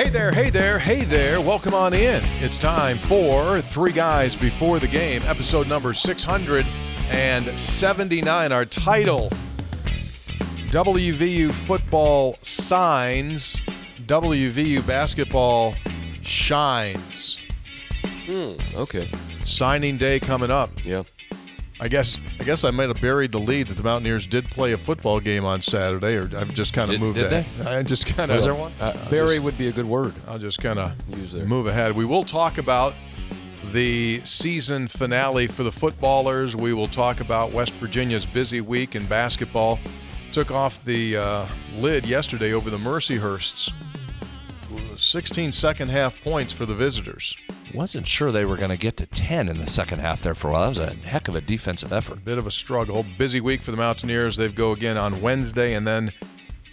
Hey there. Welcome on in. It's time for Three Guys Before the Game, episode number 679. Our title, WVU Football Signs, WVU Basketball Shines. Okay. Signing day coming up. Yeah. I guess I might have buried the lead that the Mountaineers did play a football game on Saturday, or I've just kind of moved did that. I just kind of. Was there one? Bury would be a good word. I'll just kind of Use there. move ahead. We will talk about the season finale for the footballers. We will talk about West Virginia's busy week in basketball. Took off the lid yesterday over the Mercyhursts. 16 second half points for the visitors. Wasn't sure they were going to get to 10 in the second half there for a while. That was a heck of a defensive effort. Bit of a struggle. Busy week for the Mountaineers. They go again on Wednesday and then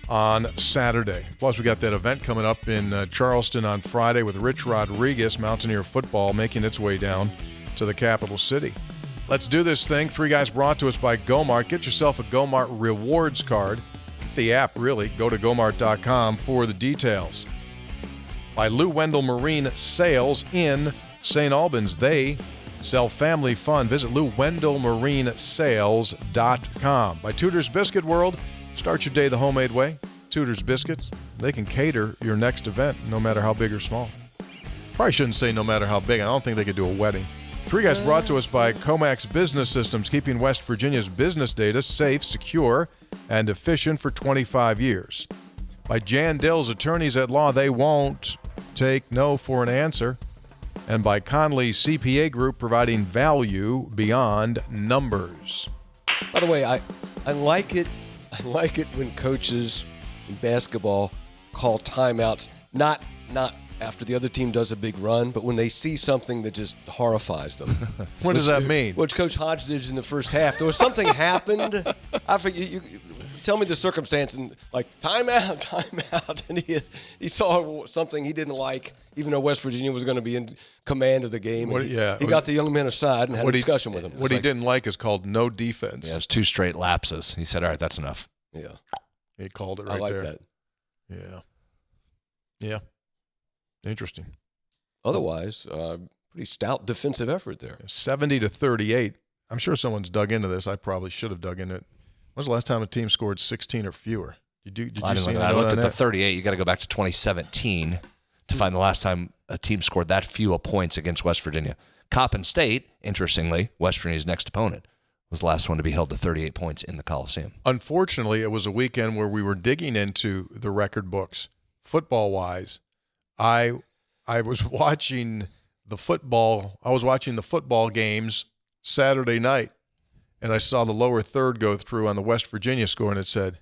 on Saturday. Plus, we got that event coming up in Charleston on Friday with Rich Rodriguez, Mountaineer football, making its way down to the capital city. Let's do this thing. Three Guys brought to us by Gomart. Get yourself a Gomart rewards card. The app, really. Go to gomart.com for the details. By Lou Wendell Marine Sales in St. Albans. They sell family fun. Visit LouWendellMarineSales.com. By Tudor's Biscuit World. Start your day the homemade way. Tudor's Biscuits. They can cater your next event, no matter how big or small. Probably shouldn't say no matter how big. I don't think they could do a wedding. Three Guys brought to us by Comax Business Systems, keeping West Virginia's business data safe, secure, and efficient for 25 years. By Jan Dill's Attorneys at Law. They won't take no for an answer. And by Conley CPA Group, providing value beyond numbers. By the way, I like it. I like it when coaches in basketball call timeouts, not after the other team does a big run, but when they see something that just horrifies them. What does that mean? Which Coach Hodge did in the first half. There was something happened. I forget. You tell me the circumstance, and like timeout, and he saw something he didn't like, even though West Virginia was going to be in command of the game. He got the young man aside and had a discussion with him. What he didn't like is called no defense. Yeah, it was 2 straight lapses. He said, all right, that's enough. Yeah. He called it right there. I like that. Yeah. Yeah. Interesting. Otherwise, pretty stout defensive effort there. 70-38. I'm sure someone's dug into this. I probably should have dug into it. When was the last time a team scored 16 or fewer? Did you see I looked at the 38. You got to go back to 2017 to find the last time a team scored that few points against West Virginia. Coppin State, interestingly, West Virginia's next opponent, was the last one to be held to 38 points in the Coliseum. Unfortunately, it was a weekend where we were digging into the record books, football-wise. I was watching the football games Saturday night, and I saw the lower third go through on the West Virginia score, and it said,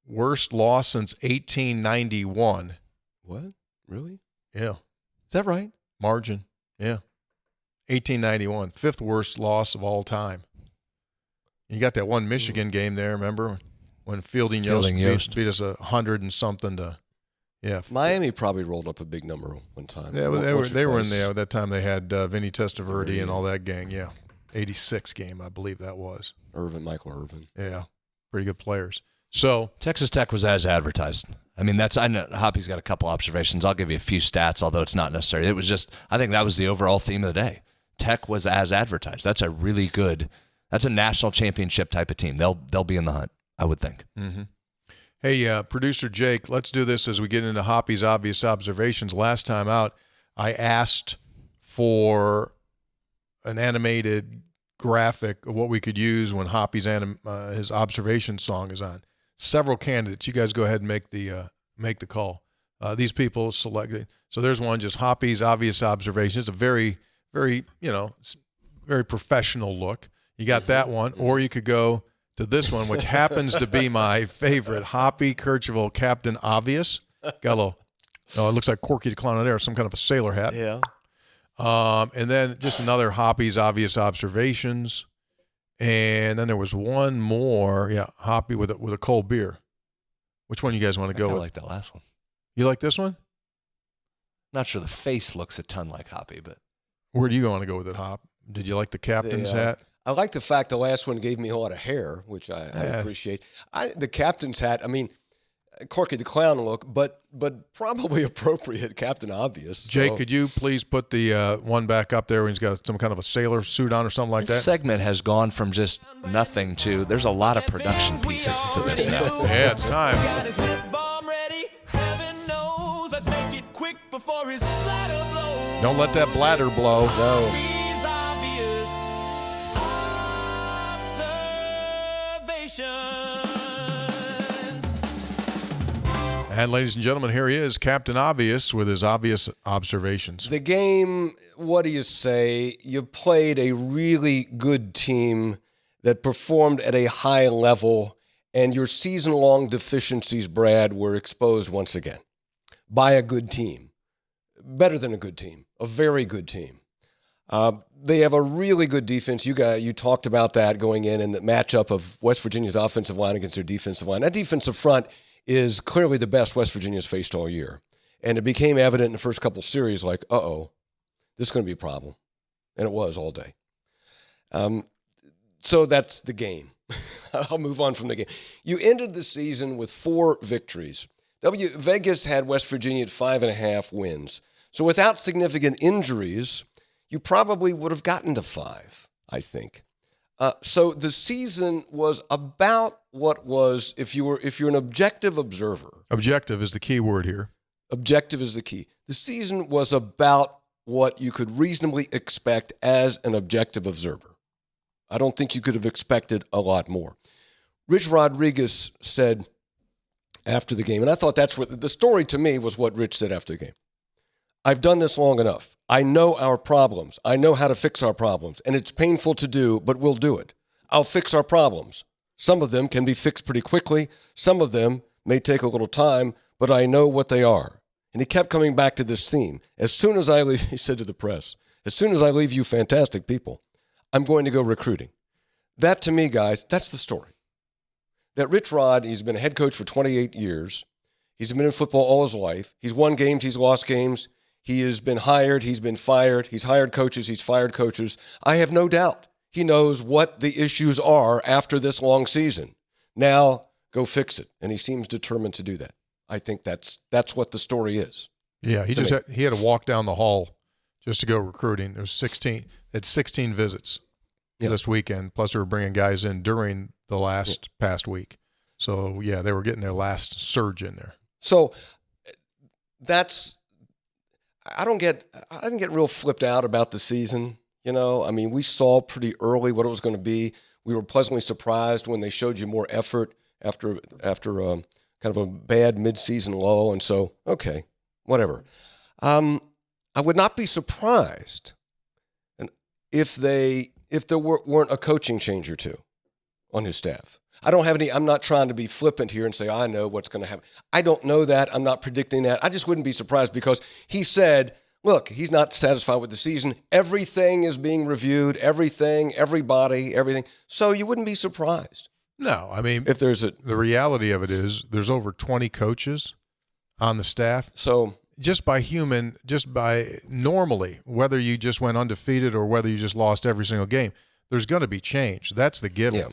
worst loss since 1891. What? Really? Yeah. Is that right? Margin. Yeah. 1891. 5th worst loss of all time. You got that one Michigan game there, remember? When Fielding Yost beat us 100 and something to, yeah. Miami probably rolled up a big number one time. Yeah, they were in there. That time they had Vinny Testaverde and all that gang, yeah. 86 game, I believe that was. Michael Irvin. Yeah, pretty good players. So Texas Tech was as advertised. I mean, I know Hoppy's got a couple observations. I'll give you a few stats, although it's not necessary. It was just, I think that was the overall theme of the day. Tech was as advertised. That's a national championship type of team. They'll be in the hunt, I would think. Mm-hmm. Hey, producer Jake, let's do this as we get into Hoppy's obvious observations. Last time out, I asked for an animated graphic of what we could use when Hoppy's his observation song is on. Several candidates. You guys go ahead and make the call. These people selected. So there's one, just Hoppy's obvious observations. A very, very, very professional look. You got that one, or you could go to this one, which happens to be my favorite. Hoppy Kercheval, Captain Obvious. Got a little. Oh, it looks like Corky the Clown on Air, some kind of a sailor hat. Yeah. And then just another Hoppy's obvious observations. And then there was one more, Hoppy with a cold beer. Which one you guys want to go with? I like that last one. You like this one? Not sure the face looks a ton like Hoppy, but where do you want to go with it, Hop? Did you like the captain's hat? I like the fact the last one gave me a lot of hair, which I appreciate. The captain's hat, I mean, Corky the Clown look, but probably appropriate, Captain Obvious. Jake, So. could you please put the one back up there when he's got some kind of a sailor suit on or something like This that? segment has gone from just nothing to there's a lot of production pieces to this now. Yeah, it's time. Got his whip bomb ready. Heaven knows. Let's make it quick before his bladder blows. Don't let that bladder blow. No. These obvious observations. And ladies and gentlemen, here he is, Captain Obvious, with his obvious observations. The game, what do you say? You played a really good team that performed at a high level, and your season-long deficiencies, Brad, were exposed once again by a good team. Better than a good team, a very good team. They have a really good defense. You talked about that going in the matchup of West Virginia's offensive line against their defensive line. That defensive front is clearly the best West Virginia's faced all year. And it became evident in the first couple series, like, this is going to be a problem. And it was all day. So that's the game. I'll move on from the game. You ended the season with 4 victories. Vegas had West Virginia at 5.5 wins. So without significant injuries, you probably would have gotten to 5, I think. So the season was about what was, if you're an objective observer. Objective is the key word here. Objective is the key. The season was about what you could reasonably expect as an objective observer. I don't think you could have expected a lot more. Rich Rodriguez said after the game, and I thought that's what the story to me was what Rich said after the game. I've done this long enough. I know our problems. I know how to fix our problems. And it's painful to do, but we'll do it. I'll fix our problems. Some of them can be fixed pretty quickly. Some of them may take a little time, but I know what they are. And he kept coming back to this theme. As soon as I leave, he said to the press, as soon as I leave you fantastic people, I'm going to go recruiting. That to me, guys, that's the story. That Rich Rod, he's been a head coach for 28 years. He's been in football all his life. He's won games, he's lost games. He has been hired, he's been fired. He's hired coaches, he's fired coaches. I have no doubt he knows what the issues are after this long season. Now, go fix it. And he seems determined to do that. I think that's what the story is. Yeah, he had to walk down the hall just to go recruiting. There was 16 visits this weekend, plus they were bringing guys in during the past week. So, yeah, they were getting their last surge in there. So I didn't get real flipped out about the season. I mean, we saw pretty early what it was going to be. We were pleasantly surprised when they showed you more effort after kind of a bad midseason lull. And so, okay, whatever. I would not be surprised if there weren't a coaching change or two on his staff. I'm not trying to be flippant here and say, I know what's going to happen. I don't know that. I'm not predicting that. I just wouldn't be surprised because he said, look, he's not satisfied with the season. Everything is being reviewed, everybody, everything. So you wouldn't be surprised. No, I mean, if the reality of it is there's over 20 coaches on the staff. So just by normally, whether you just went undefeated or whether you just lost every single game, there's going to be change. That's the given. Yeah.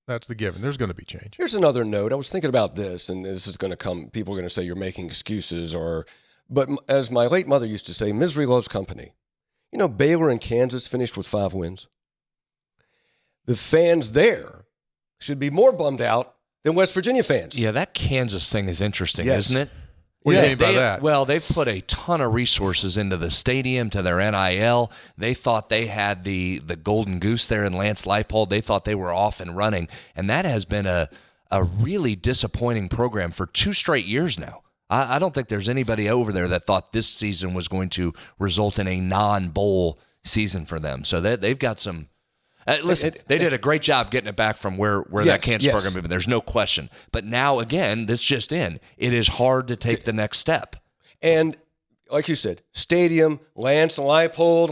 That's the given. There's going to be change. Here's another note. I was thinking about this, and this is going to come. People are going to say you're making excuses, but as my late mother used to say, misery loves company. Baylor and Kansas finished with 5 wins. The fans there should be more bummed out than West Virginia fans. Yeah, that Kansas thing is interesting, Yes. isn't it? What do you mean by that? Well, they've put a ton of resources into the stadium, to their NIL. They thought they had the golden goose there in Lance Leipold. They thought they were off and running. And that has been a really disappointing program for 2 straight years now. I don't think there's anybody over there that thought this season was going to result in a non-bowl season for them. So they've got some listen, they did a great job getting it back from where that Kansas program had been. There's no question. But now, again, this just in. It is hard to take the next step. And like you said, stadium, Lance Leipold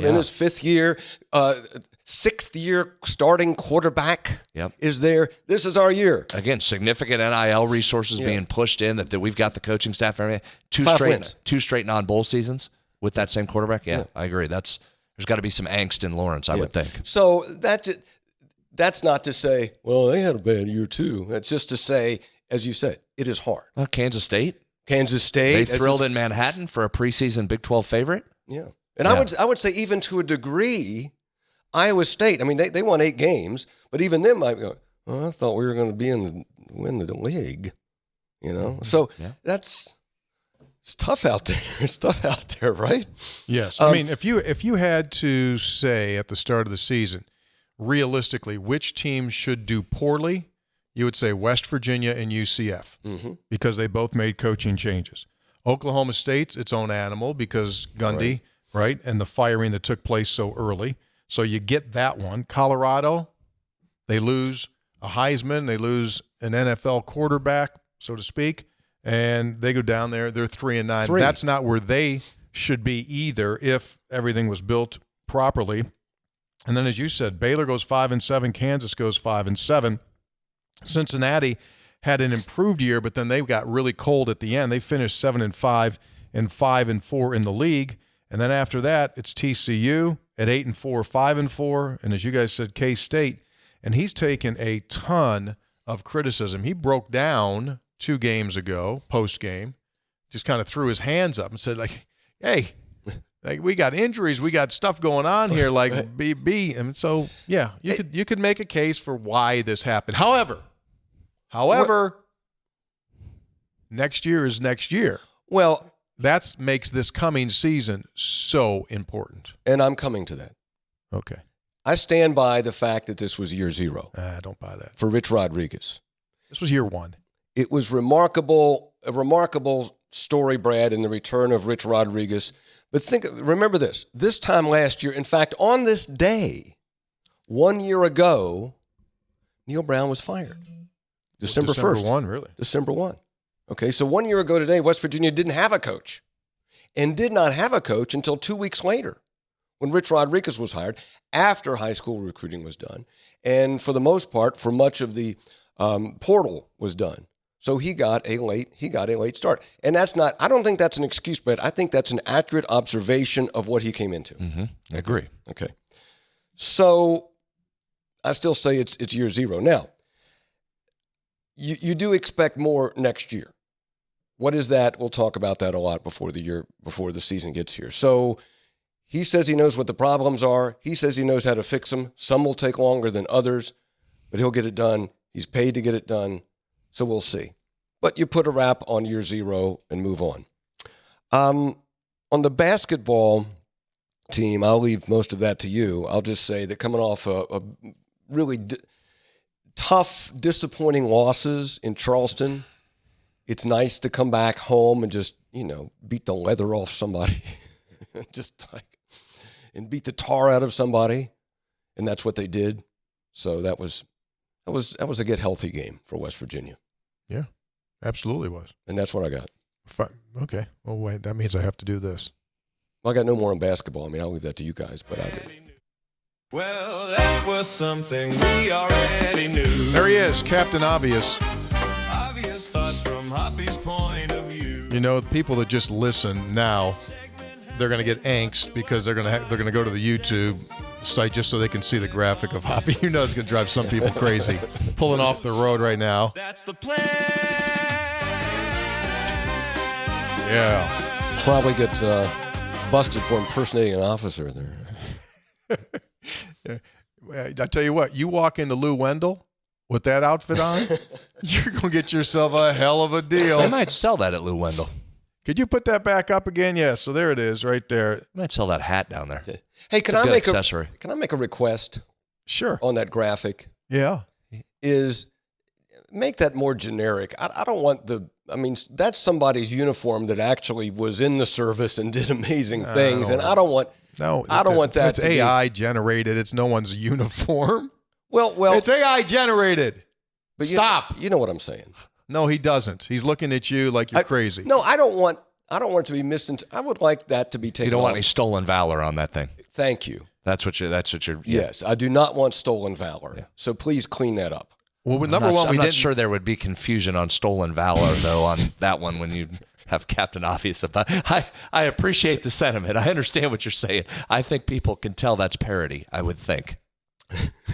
in his 5th year, 6th year starting quarterback is there. This is our year. Again, significant NIL resources being pushed in, that we've got the coaching staff and everything. 2 straight non-bowl seasons with that same quarterback. Yeah, I agree. There's got to be some angst in Lawrence, I would think. So that's not to say, well, they had a bad year too. That's just to say, as you said, it is hard. Kansas State. Kansas State. They thrilled in Manhattan for a preseason Big 12 favorite. Yeah. And I would say even to a degree, Iowa State, I mean, they won 8 games, but even them might go, well, I thought we were going to be win the league, you know? So it's tough out there. It's tough out there, right? Yes. I mean, if you had to say at the start of the season, realistically, which team should do poorly, you would say West Virginia and UCF because they both made coaching changes. Oklahoma State's its own animal because Gundy, right, and the firing that took place so early. So you get that one. Colorado, they lose a Heisman, they lose an NFL quarterback, so to speak, and they go down there. They're 3-9. That's not where they should be either if everything was built properly. And then, as you said, Baylor goes 5-7, Kansas goes 5-7. Cincinnati had an improved year, but then they got really cold at the end. They finished 7-5 and 5-4 in the league. And then after that, it's TCU at 8-4, 5-4, and as you guys said, K-State. And he's taken a ton of criticism. He broke down 2 games ago, post-game, just kind of threw his hands up and said, like, hey, like we got injuries, we got stuff going on here, like BB. And so, yeah, you could make a case for why this happened. However, next year is next year. Well, that makes this coming season so important. And I'm coming to that. Okay. I stand by the fact that this was year 0. I don't buy that. For Rich Rodriguez. This was year 1. It was a remarkable story, Brad, in the return of Rich Rodriguez. But remember this time last year, in fact, on this day, 1 year ago, Neil Brown was fired. December 1st. December 1, really? December 1. Okay, so 1 year ago today, West Virginia didn't have a coach and did not have a coach until 2 weeks later when Rich Rodriguez was hired after high school recruiting was done. And for the most part, for much of the portal was done. So he got a late start. And I don't think that's an excuse, Brett. I think that's an accurate observation of what he came into. I agree. Okay. So I still say it's year 0. Now, you do expect more next year. What is that? We'll talk about that a lot before the season gets here. So he says he knows what the problems are. He says he knows how to fix them. Some will take longer than others, but he'll get it done. He's paid to get it done. So we'll see. But you put a wrap on year 0 and move on. On the basketball team, I'll leave most of that to you. I'll just say that coming off a really tough, disappointing losses in Charleston, it's nice to come back home and just, beat the leather off somebody. And beat the tar out of somebody. And that's what they did. So that was a get healthy game for West Virginia. Yeah, absolutely was. And that's what I got. Okay. Well, wait, that means I have to do this. Well, I got no more on basketball. I mean, I'll leave that to you guys, but I did. Well, that was something we already knew. There he is, Captain Obvious. Obvious thoughts from Hoppy's point of view. The people that just listen now, they're going to get angst because they're going to go to the YouTube site just so they can see the graphic of Hoppy. It's going to drive some people crazy. Pulling off the road right now. That's the plan. Yeah. Probably get busted for impersonating an officer there. I tell you what, you walk into Lou Wendell with that outfit on, you're going to get yourself a hell of a deal. They might sell that at Lou Wendell. Could you put that back up again? Yes. So there it is right there. I might sell that hat down there. Hey, can I make a request? Sure. On that graphic? Yeah. Is make that more generic. I don't want that's somebody's uniform that actually was in the service and did amazing things. And I don't want that to be AI generated. It's no one's uniform. Well, it's AI generated. But stop. You know what I'm saying. No, he doesn't. He's looking at you like you're crazy. No, I don't want it to be I would like that to be taken off. You don't want any stolen valor on that thing. Thank you. That's what you're. Yeah. Yes, I do not want stolen valor. Yeah. So please clean that up. Well, I'm not sure there would be confusion on stolen valor though on that one when you have Captain Obvious about. I appreciate the sentiment. I understand what you're saying. I think people can tell that's parody. I would think.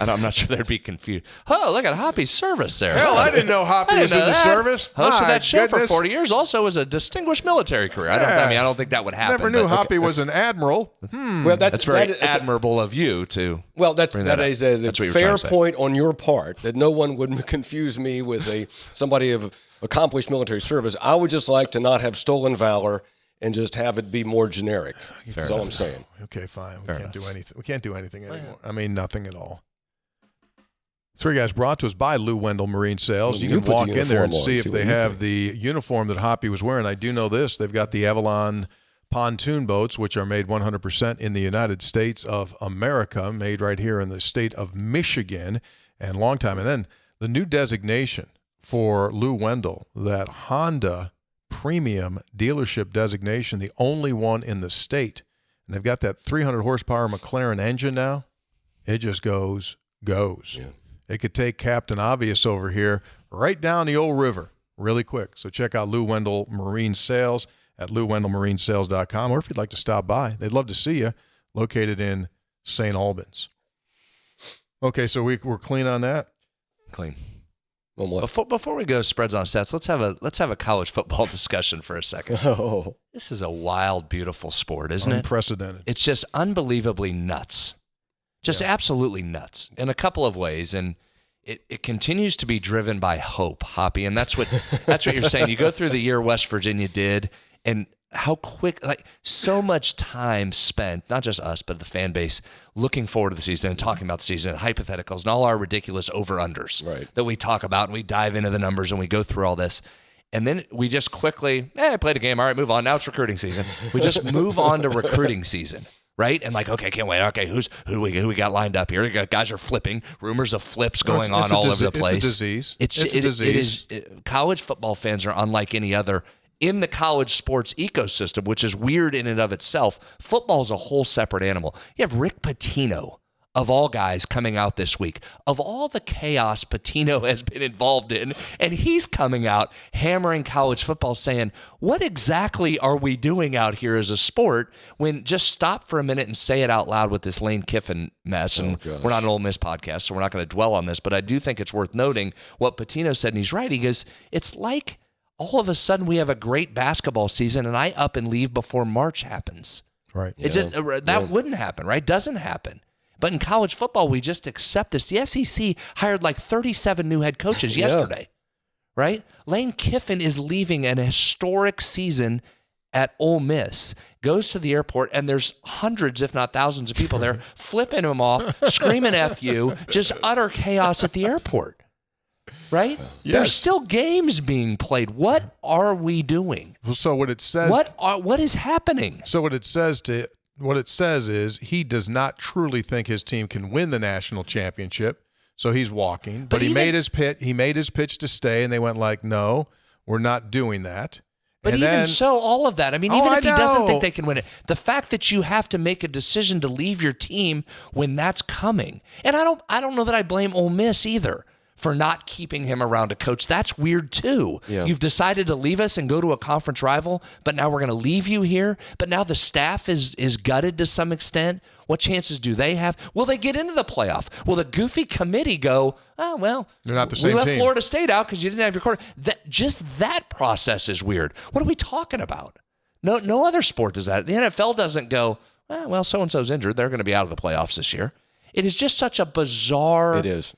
I'm not sure they'd be confused. Oh, look at Hoppy's service there. Hell, I didn't know Hoppy was in the service. Hosted My that show goodness. for 40 years. Also was a distinguished military career. I don't think that would happen. Never knew but- Hoppy was an admiral. Well, That's very admirable of you to. Well, that bring that is up. a That's what you were fair trying to say. point on your part that no one would confuse me with somebody of accomplished military service. I would just like to not have stolen valor and just have it be more generic. That's all I'm saying. Okay, fine. We Fair can't enough. do anything. We can't do anything anymore. I mean, nothing at all. Three Guys brought to us by Lou Wendell Marine Sales. You You can put walk the in there and uniform on, see if see they what you have think. the uniform that Hoppy was wearing. I do know this. They've got the Avalon pontoon boats, which are made 100% in the United States of America, made right here in the state of Michigan, and long time. And then the new designation for Lou Wendell, that Honda premium dealership designation, the only one in the state. And they've got that 300 horsepower McLaren engine now. It just goes. Yeah. It could take Captain Obvious over here right down the old river really quick. So check out Lou Wendell Marine Sales at LouWendellMarineSales.com, or if you'd like to stop by, they'd love to see you, located in St. Albans. Okay, so we're clean on that. Clean. On what? Before we go spreads on stats, let's have a college football discussion for a second. Oh, This is a wild, beautiful sport, isn't it? Unprecedented. It's just unbelievably nuts. Just absolutely nuts in a couple of ways. And it continues to be driven by hope, Hoppy. And that's what you're saying. You go through the year West Virginia did, and how quick, like so much time spent, not just us, but the fan base, looking forward to the season and talking about the season and hypotheticals and all our ridiculous over-unders Right. that we talk about, and we dive into the numbers and we go through all this. And then we just quickly, I played a game. All right, move on. Now it's recruiting season. We just move on to recruiting season, right? And like, okay, can't wait. Okay, who we got lined up here? Guys are flipping. Rumors of flips going on all over the place. It's a disease. It's a disease. College football fans are unlike any other in the college sports ecosystem, which is weird in and of itself. Football is a whole separate animal. You have Rick Pitino, of all guys, coming out this week. Of all the chaos Pitino has been involved in, and he's coming out hammering college football, saying, what exactly are we doing out here as a sport? When just stop for a minute and say it out loud with this Lane Kiffin mess. And we're not an Ole Miss podcast, so we're not going to dwell on this, but I do think it's worth noting what Pitino said, and he's right. He goes, it's like all of a sudden we have a great basketball season, and I up and leave before March happens. Right. It just that wouldn't happen, right? Doesn't happen. But in college football, we just accept this. The SEC hired like 37 new head coaches yesterday, right? Lane Kiffin is leaving an historic season at Ole Miss, goes to the airport, and there's hundreds, if not thousands of people there flipping him off, screaming F you, just utter chaos at the airport, right? Yes. There's still games being played. What are we doing? So what it says. What is happening? So what it says is he does not truly think his team can win the national championship. So he's walking, but he made his pitch to stay, and they went like, no, we're not doing that. But and even then, so, all of that, I mean, even I if he doesn't know. think they can win it, the fact that you have to make a decision to leave your team when that's coming, and I don't know that I blame Ole Miss either for not keeping him around to coach. That's weird too. Yeah. You've decided to leave us and go to a conference rival, but now we're going to leave you here. But now the staff is gutted to some extent. What chances do they have? Will they get into the playoff? Will the goofy committee go, oh, well, They're not the we same left team. Florida State out because you didn't have your quarter. Just that process is weird. What are we talking about? No other sport does that. The NFL doesn't go, well, so-and-so's injured. They're going to be out of the playoffs this year. It is just such a bizarre it is.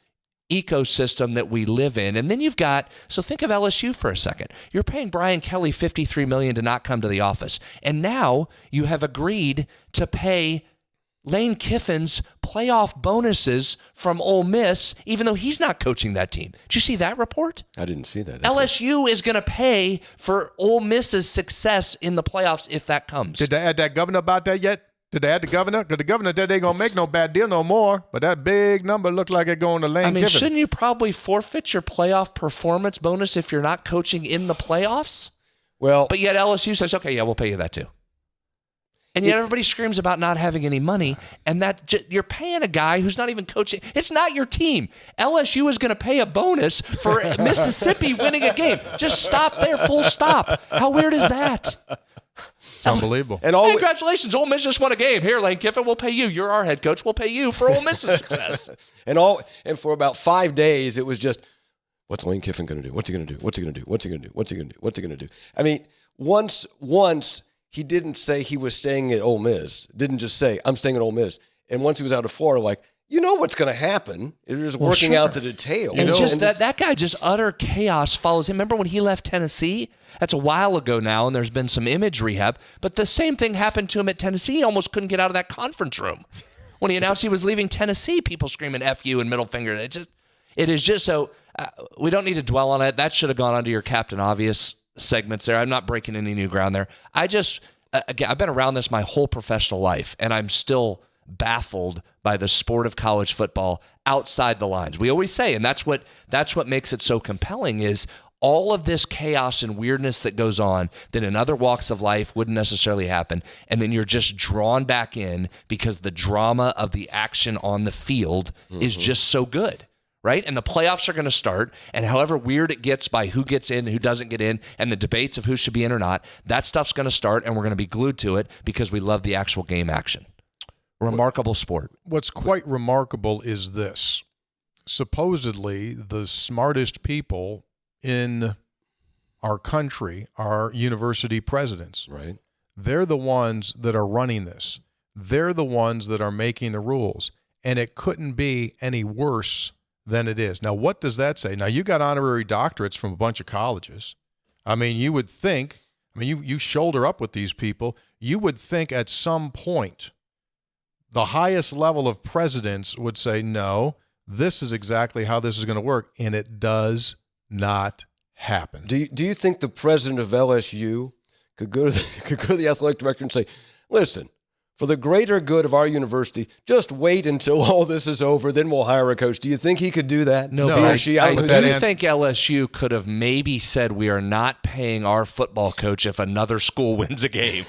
ecosystem that we live in. And then you've got, so think of LSU for a second. You're paying Brian Kelly $53 million to not come to the office. And now you have agreed to pay Lane Kiffin's playoff bonuses from Ole Miss, even though he's not coaching that team. Did you see that report? I didn't see that. LSU is going to pay for Ole Miss's success in the playoffs if that comes. Did they add that governor about that yet? Did they add the governor? Because the governor said they ain't going to make no bad deal no more. But that big number looked like it going to Lane I mean, Kiffin. shouldn't you probably forfeit your playoff performance bonus if you're not coaching in the playoffs? Well, But yet LSU says, okay, yeah, we'll pay you that too. And yet everybody screams about not having any money, and you're paying a guy who's not even coaching. It's not your team. LSU is going to pay a bonus for Mississippi winning a game. Just stop there, full stop. How weird is that? It's unbelievable. And Hey, congratulations, Ole Miss just won a game. Here, Lane Kiffin, we'll pay you. You're our head coach. We'll pay you for Ole Miss's success. and for about 5 days, it was just, what's Lane Kiffin going to do? What's he going to do? What's he going to do? What's he going to do? What's he going to do? What's he going to do? I mean, once he didn't say he was staying at Ole Miss. Didn't just say, I'm staying at Ole Miss. And once he was out of Florida, like, you know what's going to happen. It was working out the details. And that guy, just utter chaos follows him. Remember when he left Tennessee? That's a while ago now, and there's been some image rehab. But the same thing happened to him at Tennessee. He almost couldn't get out of that conference room. When he announced he was leaving Tennessee, people screaming F you and middle finger. It is just so, we don't need to dwell on it. That should have gone under your Captain Obvious segments there. I'm not breaking any new ground there. Again, I've been around this my whole professional life, and I'm still baffled by the sport of college football outside the lines. We always say, and that's what makes it so compelling, is all of this chaos and weirdness that goes on that in other walks of life wouldn't necessarily happen, and then you're just drawn back in because the drama of the action on the field is just so good. Right? And the playoffs are going to start, and however weird it gets by who gets in and who doesn't get in, and the debates of who should be in or not, that stuff's going to start, and we're going to be glued to it because we love the actual game action. Remarkable sport. What's quite remarkable is this. Supposedly, the smartest people in our country are university presidents. Right. They're the ones that are running this. They're the ones that are making the rules. And it couldn't be any worse than it is. Now, what does that say? Now, you got honorary doctorates from a bunch of colleges. I mean, you would think, you shoulder up with these people, you would think at some point the highest level of presidents would say, no, this is exactly how this is going to work, and it does not happen. Do you think the president of LSU could go to the athletic director and say, listen, for the greater good of our university, just wait until all this is over, then we'll hire a coach. Do you think he could do that? No, he or she? I do think LSU could have maybe said, we are not paying our football coach if another school wins a game.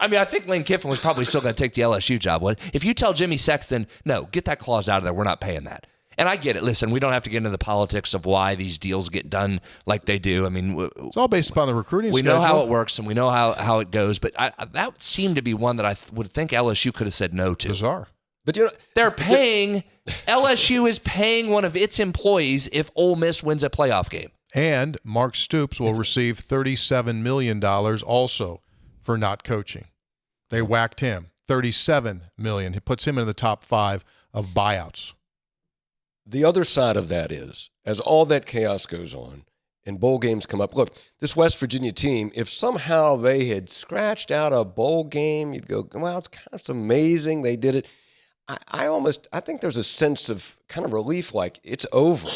I mean, I think Lane Kiffin was probably still going to take the LSU job. If you tell Jimmy Sexton, no, get that clause out of there, we're not paying that. And I get it. Listen, we don't have to get into the politics of why these deals get done like they do. I mean, it's all based upon the recruiting schedule. We know how it works, and we know how it goes. But that seemed to be one that I would think LSU could have said no to. Bizarre. But they're paying, LSU is paying one of its employees if Ole Miss wins a playoff game. And Mark Stoops will receive $37 million also for not coaching. They whacked him. $37 million. It puts him in the top 5 of buyouts. The other side of that is, as all that chaos goes on and bowl games come up, look, this West Virginia team, if somehow they had scratched out a bowl game, you'd go, well, it's amazing they did it. I think there's a sense of kind of relief, like it's over.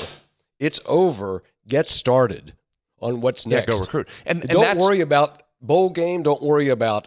It's over. Get started on what's next. Yeah, go recruit. And don't worry about bowl game. Don't worry about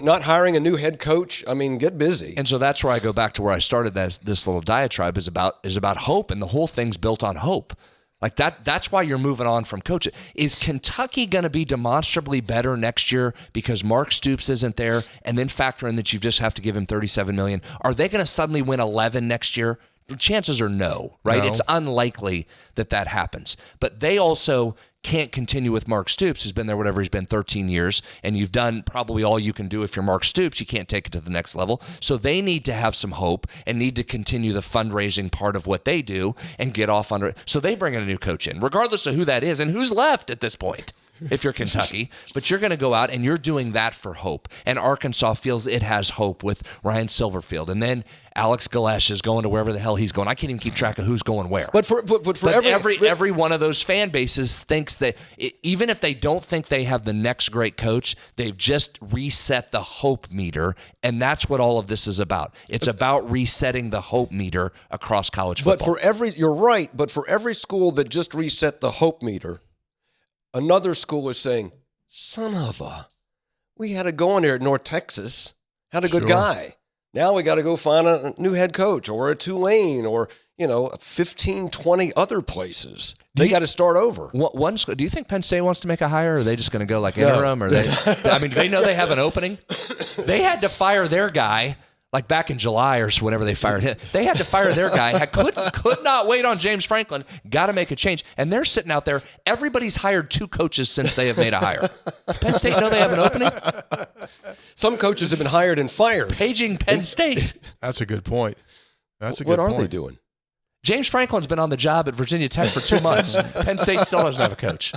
not hiring a new head coach. I mean, get busy. And so that's where I go back to where I started. This little diatribe is about hope, and the whole thing's built on hope. Like that's why you're moving on from coaching. Is Kentucky going to be demonstrably better next year because Mark Stoops isn't there, and then factor in that you just have to give him $37 million? Are they going to suddenly win 11 next year? The chances are no, right? No. It's unlikely that happens. But they also can't continue with Mark Stoops, who's been there whatever he's been, 13 years, and you've done probably all you can do. If you're Mark Stoops, you can't take it to the next level. So they need to have some hope and need to continue the fundraising part of what they do and get off under it. So they bring in a new coach in, regardless of who that is and who's left at this point. If you're Kentucky, but you're going to go out and you're doing that for hope. And Arkansas feels it has hope with Ryan Silverfield. And then Alex Galesh is going to wherever the hell he's going. I can't even keep track of who's going where. But every one of those fan bases thinks that even if they don't think they have the next great coach, they've just reset the hope meter. And that's what all of this is about. It's about resetting the hope meter across college football. You're right, but for every school that just reset the hope meter, another school is saying, son of a, we had to go in there at North Texas, had a good guy. Now we got to go find a new head coach or a Tulane or, 15, 20 other places. They got to start over. One school, do you think Penn State wants to make a hire, or are they just going to go like interim? Or do they know they have an opening? They had to fire their guy Like back in July or whenever they fired him. They had to fire their guy. Could not wait on James Franklin. Got to make a change. And they're sitting out there. Everybody's hired 2 coaches since they have made a hire. Penn State know they have an opening? Some coaches have been hired and fired. Paging Penn State. That's a good point. What are they doing? James Franklin's been on the job at Virginia Tech for 2 months. Penn State still doesn't have a coach.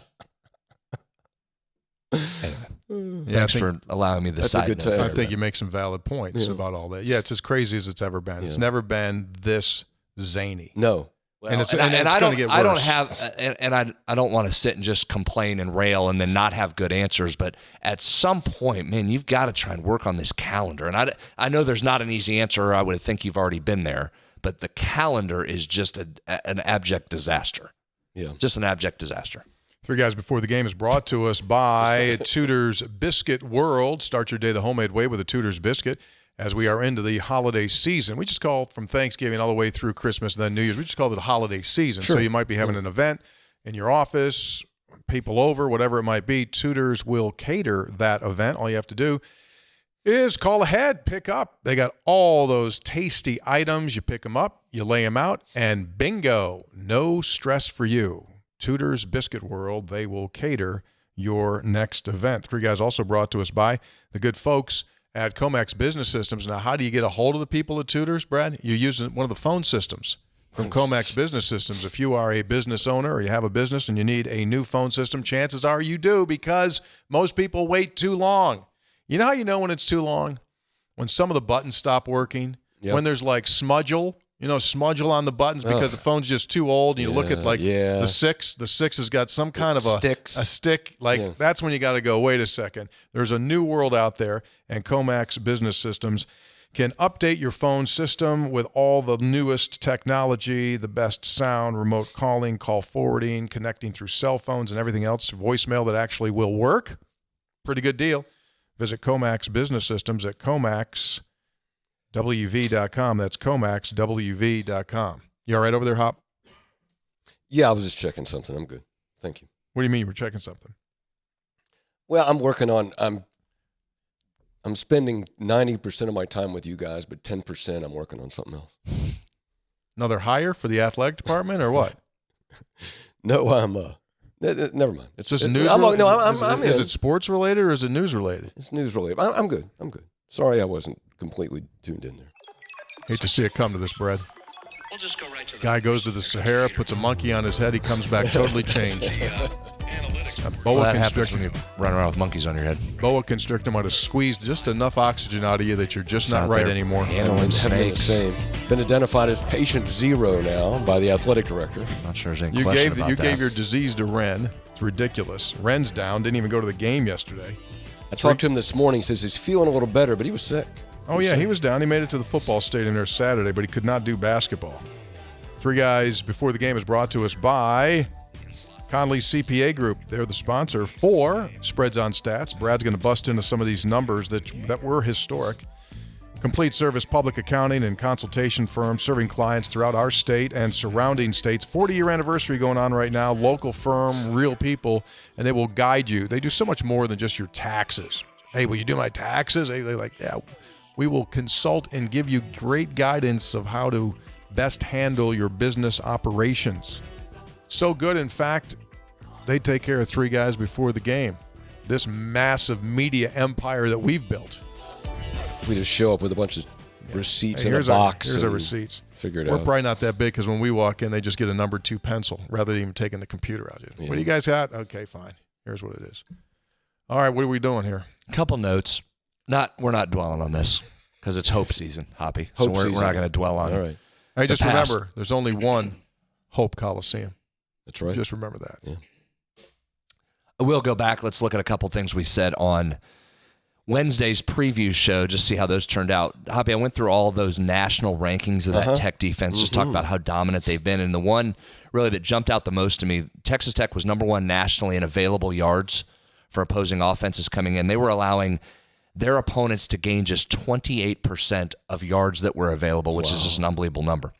Anyway, thanks for allowing me the side a good note. take. I think you make some valid points about all that. Yeah, it's as crazy as it's ever been. It's never been this zany. No. Well, and it's going to get worse. I don't have, and I don't want to sit and just complain and rail and then not have good answers. But at some point, man, you've got to try and work on this calendar. And I know there's not an easy answer. I would think you've already been there. But the calendar is just an abject disaster. Yeah, just an abject disaster. 3 Guys Before the Game is brought to us by Tudor's Biscuit World. Start your day the homemade way with a Tudor's Biscuit. As we are into the holiday season, we just call from Thanksgiving all the way through Christmas, then New Year's. We just call it the holiday season. Sure. So you might be having an event in your office, people over, whatever it might be. Tudor's will cater that event. All you have to do is call ahead, pick up. They got all those tasty items. You pick them up, you lay them out, and bingo, no stress for you. Tudor's Biscuit World, they will cater your next event. 3 Guys also brought to us by the good folks at Comex Business Systems. Now, how do you get a hold of the people at Tudor's, Brad? You use one of the phone systems from Comex Business Systems. If you are a business owner or you have a business and you need a new phone system, chances are you do, because most people wait too long. You know how you know when it's too long? When some of the buttons stop working, when there's like smudgel. Smudgel on the buttons because the phone's just too old. And you look at the 6. The 6 has got some kind of a stick. That's when you got to go, wait a second. There's a new world out there, and Comex Business Systems can update your phone system with all the newest technology, the best sound, remote calling, call forwarding, connecting through cell phones and everything else, voicemail that actually will work. Pretty good deal. Visit Comex Business Systems at ComaxWV.com. That's ComaxWV.com. You all right over there, Hop? Yeah, I was just checking something. I'm good. Thank you. What do you mean you were checking something? Well, I'm working on I'm spending 90% of my time with you guys, but 10% I'm working on something else. Another hire for the athletic department or what? No, never mind. It's just news. Is it sports related or is it news related? It's news related. I'm good. Sorry I wasn't completely tuned in there. Hate to see it come to this, Brad. We'll just go right to the Guy goes to the Sahara, puts a monkey on his head, he comes back totally changed. Boa constrictor. When you run around with monkeys on your head. Boa constrictor might have squeezed just enough oxygen out of you that you're just not right anymore. Handling snakes. Been identified as patient 0 now by the athletic director. Not sure there's any question about that. You gave your disease to Ren. It's ridiculous. Ren's down. Didn't even go to the game yesterday. I talked to him this morning. He says he's feeling a little better, but he was sick. He was down. He made it to the football stadium there Saturday, but he could not do basketball. 3 Guys Before the Game is brought to us by Conley's CPA Group. They're the sponsor for Spreads on Stats. Brad's going to bust into some of these numbers that were historic. Complete service public accounting and consultation firm serving clients throughout our state and surrounding states. 40-year anniversary going on right now. Local firm, real people, and they will guide you. They do so much more than just your taxes. Hey, will you do my taxes? They're like, yeah. We will consult and give you great guidance of how to best handle your business operations. So good, in fact, they take care of 3 Guys Before the Game. This massive media empire that we've built. We just show up with a bunch of receipts in a box. Here's our receipts. Figure it We're out. probably not that big because when we walk in, they just get a number 2 pencil rather than even taking the computer out. Yeah. What do you guys got? Okay, fine. Here's what it is. All right, what are we doing here? Couple notes. We're not dwelling on this because it's hope season, Hoppy. Hope we're season. not going to dwell on All it. right. Hey, just remember, there's only one Hope Coliseum. That's right. Just remember that. Yeah. We'll go back. Let's look at a couple things we said on Wednesday's preview show, just see how those turned out. Hoppy, I went through all those national rankings of that Tech defense, just talk about how dominant they've been. And the one really that jumped out the most to me, Texas Tech was number 1 nationally in available yards for opposing offenses coming in. They were allowing their opponents to gain just 28% of yards that were available, which is just an unbelievable number.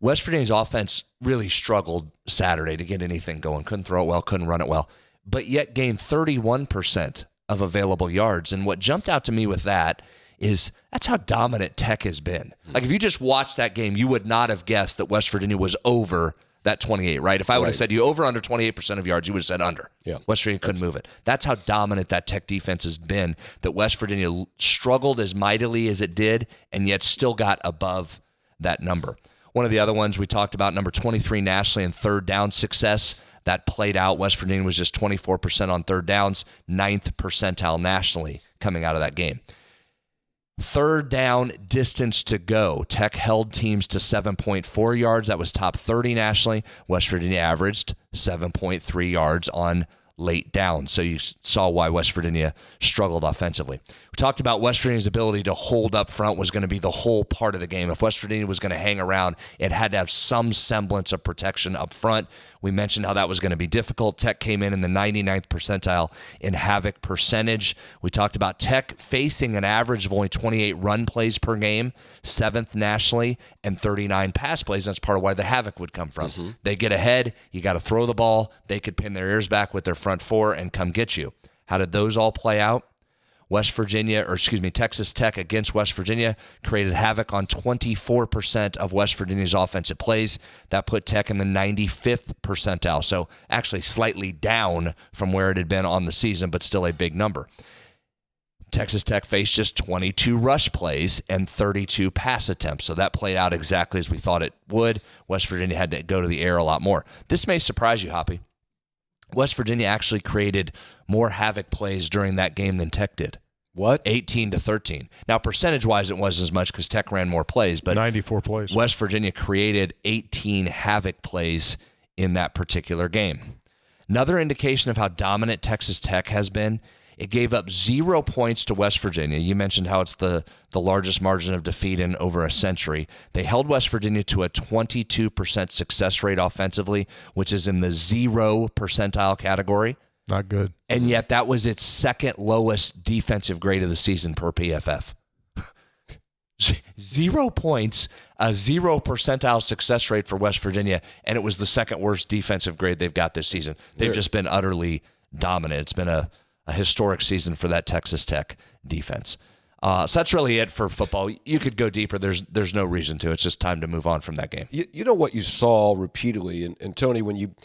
West Virginia's offense really struggled Saturday to get anything going. Couldn't throw it well, couldn't run it well, but yet gained 31% of available yards. And what jumped out to me with that is That's how dominant Tech has been. Like, if you just watched that game, you would not have guessed that West Virginia was over that 28, right? If I would have said you over under 28% of yards, you would have said under. Yeah. West Virginia couldn't move it. That's how dominant that Tech defense has been, that West Virginia struggled as mightily as it did and yet still got above that number. One of the other ones we talked about, number 23 nationally in third down success, that played out. West Virginia was just 24% on third downs, 9th percentile nationally coming out of that game. Third down distance to go. Tech held teams to 7.4 yards. That was top 30 nationally. West Virginia averaged 7.3 yards on late down. So you saw why West Virginia struggled offensively. We talked about West Virginia's ability to hold up front was going to be the whole part of the game. If West Virginia was going to hang around, it had to have some semblance of protection up front. We mentioned how that was going to be difficult. Tech came in the 99th percentile in havoc percentage. We talked about Tech facing an average of only 28 run plays per game, 7th nationally, and 39 pass plays. That's part of why the havoc would come from. They get ahead, you got to throw the ball. They could pin their ears back with their front four and come get you. How did those all play out? Texas Tech against West Virginia created havoc on 24% of West Virginia's offensive plays. That put Tech in the 95th percentile, so actually slightly down from where it had been on the season, but still a big number. Texas Tech faced just 22 rush plays and 32 pass attempts, so that played out exactly as we thought it would. West Virginia had to go to the air a lot more. This may surprise you, Hoppy. West Virginia actually created more havoc plays during that game than Tech did. What? 18-13. Now, percentage-wise, it wasn't as much because Tech ran more plays, but 94 plays. West Virginia created 18 havoc plays in that particular game. Another indication of how dominant Texas Tech has been, it gave up 0 points to West Virginia. You mentioned how it's the largest margin of defeat in over a century. They held West Virginia to a 22% success rate offensively, which is in the 0 percentile category. Not good. And yet that was its second lowest defensive grade of the season per PFF. 0 points, a 0 percentile success rate for West Virginia, and it was the second worst defensive grade they've got this season. They've just been utterly dominant. It's been a historic season for that Texas Tech defense. So that's really it for football. You could go deeper. There's no reason to. It's just time to move on from that game. You know what you saw repeatedly, and Tony, when you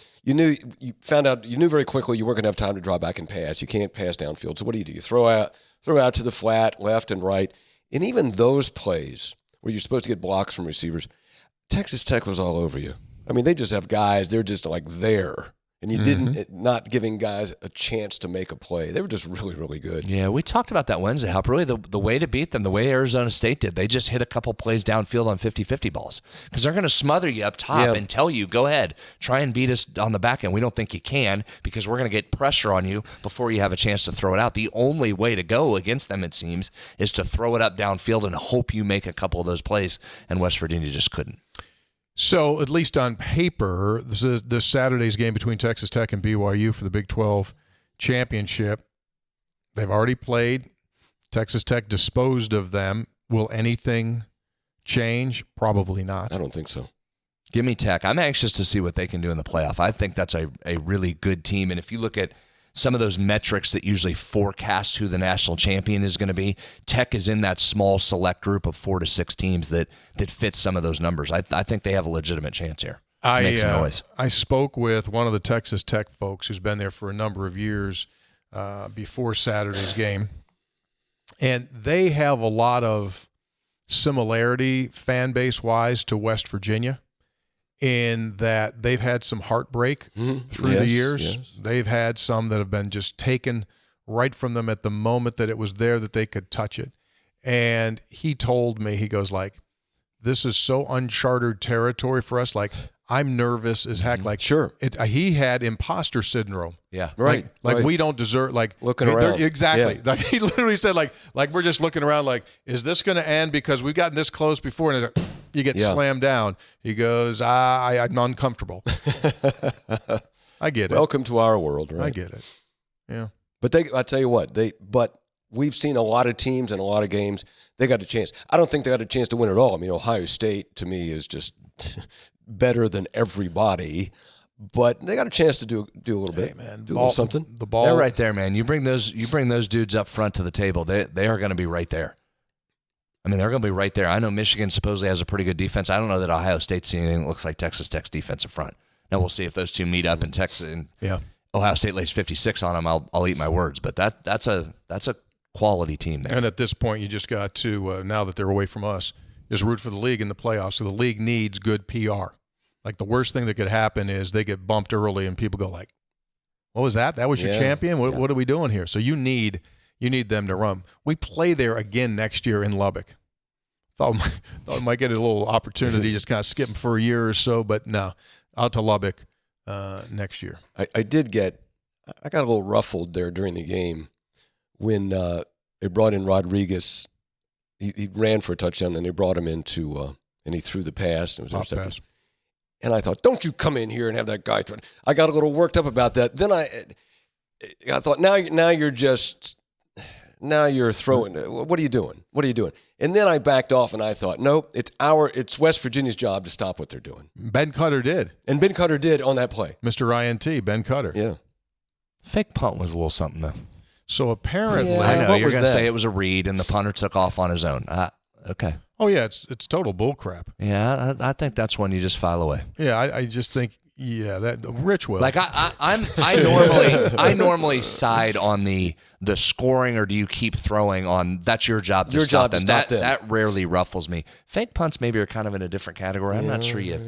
found out, you knew very quickly you weren't going to have time to draw back and pass. You can't pass downfield. So what do? You throw out to the flat, left and right. And even those plays where you're supposed to get blocks from receivers, Texas Tech was all over you. I mean, they just have guys, they're just like there. And you didn't, not giving guys a chance to make a play. They were just really, really good. Yeah, we talked about that Wednesday, how really the way to beat them, the way Arizona State did, they just hit a couple plays downfield on 50-50 balls. Because they're going to smother you up top and tell you, go ahead, try and beat us on the back end. We don't think you can because we're going to get pressure on you before you have a chance to throw it out. The only way to go against them, it seems, is to throw it up downfield and hope you make a couple of those plays, and West Virginia just couldn't. So, at least on paper, this Saturday's game between Texas Tech and BYU for the Big 12 championship, they've already played. Texas Tech disposed of them. Will anything change? Probably not. I don't think so. Give me Tech. I'm anxious to see what they can do in the playoff. I think that's a really good team. And if you look at some of those metrics that usually forecast who the national champion is going to be, Tech is in that small select group of 4 to 6 teams that fit some of those numbers. I think they have a legitimate chance here to make some noise. I spoke with one of the Texas Tech folks who's been there for a number of years before Saturday's game, and they have a lot of similarity fan base-wise to West Virginia, in that they've had some heartbreak through the years. Yes. They've had some that have been just taken right from them at the moment that it was there that they could touch it. And he told me, he goes like, this is so uncharted territory for us. Like, I'm nervous as heck. Like, sure. He had imposter syndrome. Yeah. Right. Like we don't deserve, like, looking around. Exactly. Yeah. Like, he literally said, like we're just looking around like, is this going to end because we've gotten this close before? And you get slammed down. He goes, I'm uncomfortable. I get it. Welcome to our world, right? I get it. Yeah. But I tell you what, but we've seen a lot of teams and a lot of games, they got a chance. I don't think they got a chance to win at all. I mean, Ohio State, to me, is just better than everybody. But they got a chance to do a little bit, man. Do a little something. The ball. They're right there, man. You bring those dudes up front to the table. They are going to be right there. I mean, they're going to be right there. I know Michigan supposedly has a pretty good defense. I don't know that Ohio State's seen anything that looks like Texas Tech's defensive front. Now we'll see if those two meet up in Texas and Ohio State lays 56 on them. I'll eat my words, but that's a quality team there. And at this point, you just got to now that they're away from us, just root for the league in the playoffs. So the league needs good PR. Like the worst thing that could happen is they get bumped early and people go like, "What was that? That was your champion? What are we doing here?" So you need them to run. We play there again next year in Lubbock. Thought we might get a little opportunity, just kind of skip them for a year or so, but no, out to Lubbock next year. I got a little ruffled there during the game when they brought in Rodriguez. He ran for a touchdown, and they brought him into and he threw the pass. And it was intercepted. Pass. And I thought, don't you come in here and have that guy throw. I got a little worked up about that. Then I thought, now you're throwing. What are you doing? What are you doing? And then I backed off and I thought, nope, it's West Virginia's job to stop what they're doing. Ben Cutter did. And Ben Cutter did on that play. Mr. INT, Ben Cutter. Yeah. Fake punt was a little something, though. So apparently, I know what you're was going to that? say it was a read and the punter took off on his own. Okay. oh yeah, it's total bull crap. Yeah, I think that's when you just file away. Yeah, I just think that Rich will. Like I normally side on the scoring, or do you keep throwing on? That's your job. To Your stop job to them. stop them. That rarely ruffles me. Fake punts maybe are kind of in a different category. I'm not sure you.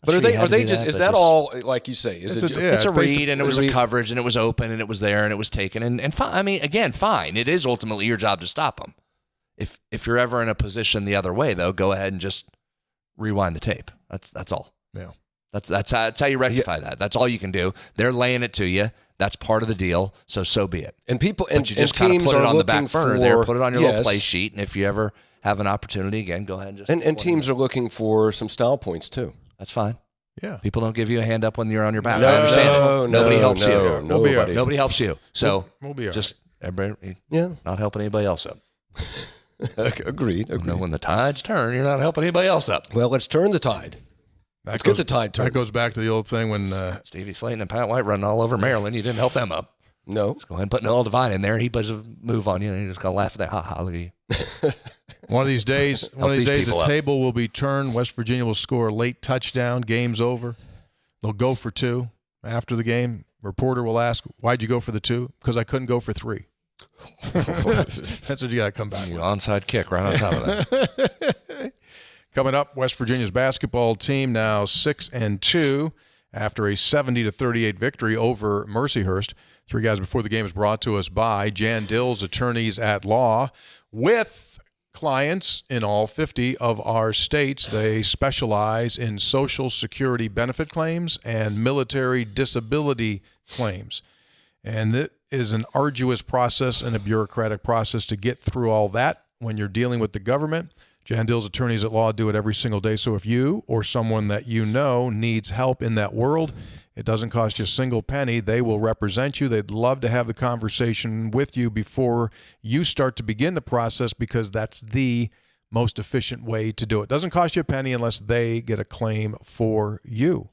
But Not sure you are had to they do just? that, Is but that just- all like you say? Is It's it? a- yeah, It's a based- read, and it was a coverage, and it was open, and it was there, and it was taken, and fine. I mean, again, fine. It is ultimately your job to stop them. If you're ever in a position the other way, though, go ahead and just rewind the tape. That's all. Yeah. That's how you rectify that. That's all you can do. They're laying it to you. That's part of the deal. So be it. And people But and, you just and kind of teams put it are on the looking back burner for, there. Put it on your little yes. play sheet, and if you ever have an opportunity again, go ahead and just. And teams are looking for some style points too. That's fine. Yeah. People don't give you a hand up when you're on your back. No, I understand. no, Nobody no, helps no, you. We'll be all nobody. Nobody helps you. So We'll be all just everybody Yeah, not helping anybody else up. agreed. You know, when the tides turn, you're not helping anybody else up. Well, let's turn the tide. Let's get the tide That turned. goes back to the old thing when Stevie Slayton and Pat White running all over Maryland. You didn't help them up. No, Go ahead and put Noel Devine in there. He puts a move on you, and you just gotta laugh at that. Ha ha! Look at you. one of these days, these the people up. table will be turned. West Virginia will score a late touchdown. Game's over. They'll go for two. After the game, reporter will ask, "Why'd you go for the two?" Because I couldn't go for three. That's what you got to come back You with. onside kick right on top of that. Coming up, West Virginia's basketball team now 6-2 after a 70-38 victory over Mercyhurst. Three guys before the game is brought to us by Jan Dill's attorneys at law with clients in all 50 of our states. They specialize in Social Security benefit claims and military disability claims. And it is an arduous process and a bureaucratic process to get through all that when you're dealing with the government. Jan Dill's attorneys at law do it every single day. So if you or someone that you know needs help in that world, it doesn't cost you a single penny. They will represent you. They'd love to have the conversation with you before you start to begin the process, because that's the most efficient way to do it. Doesn't cost you a penny unless they get a claim for you.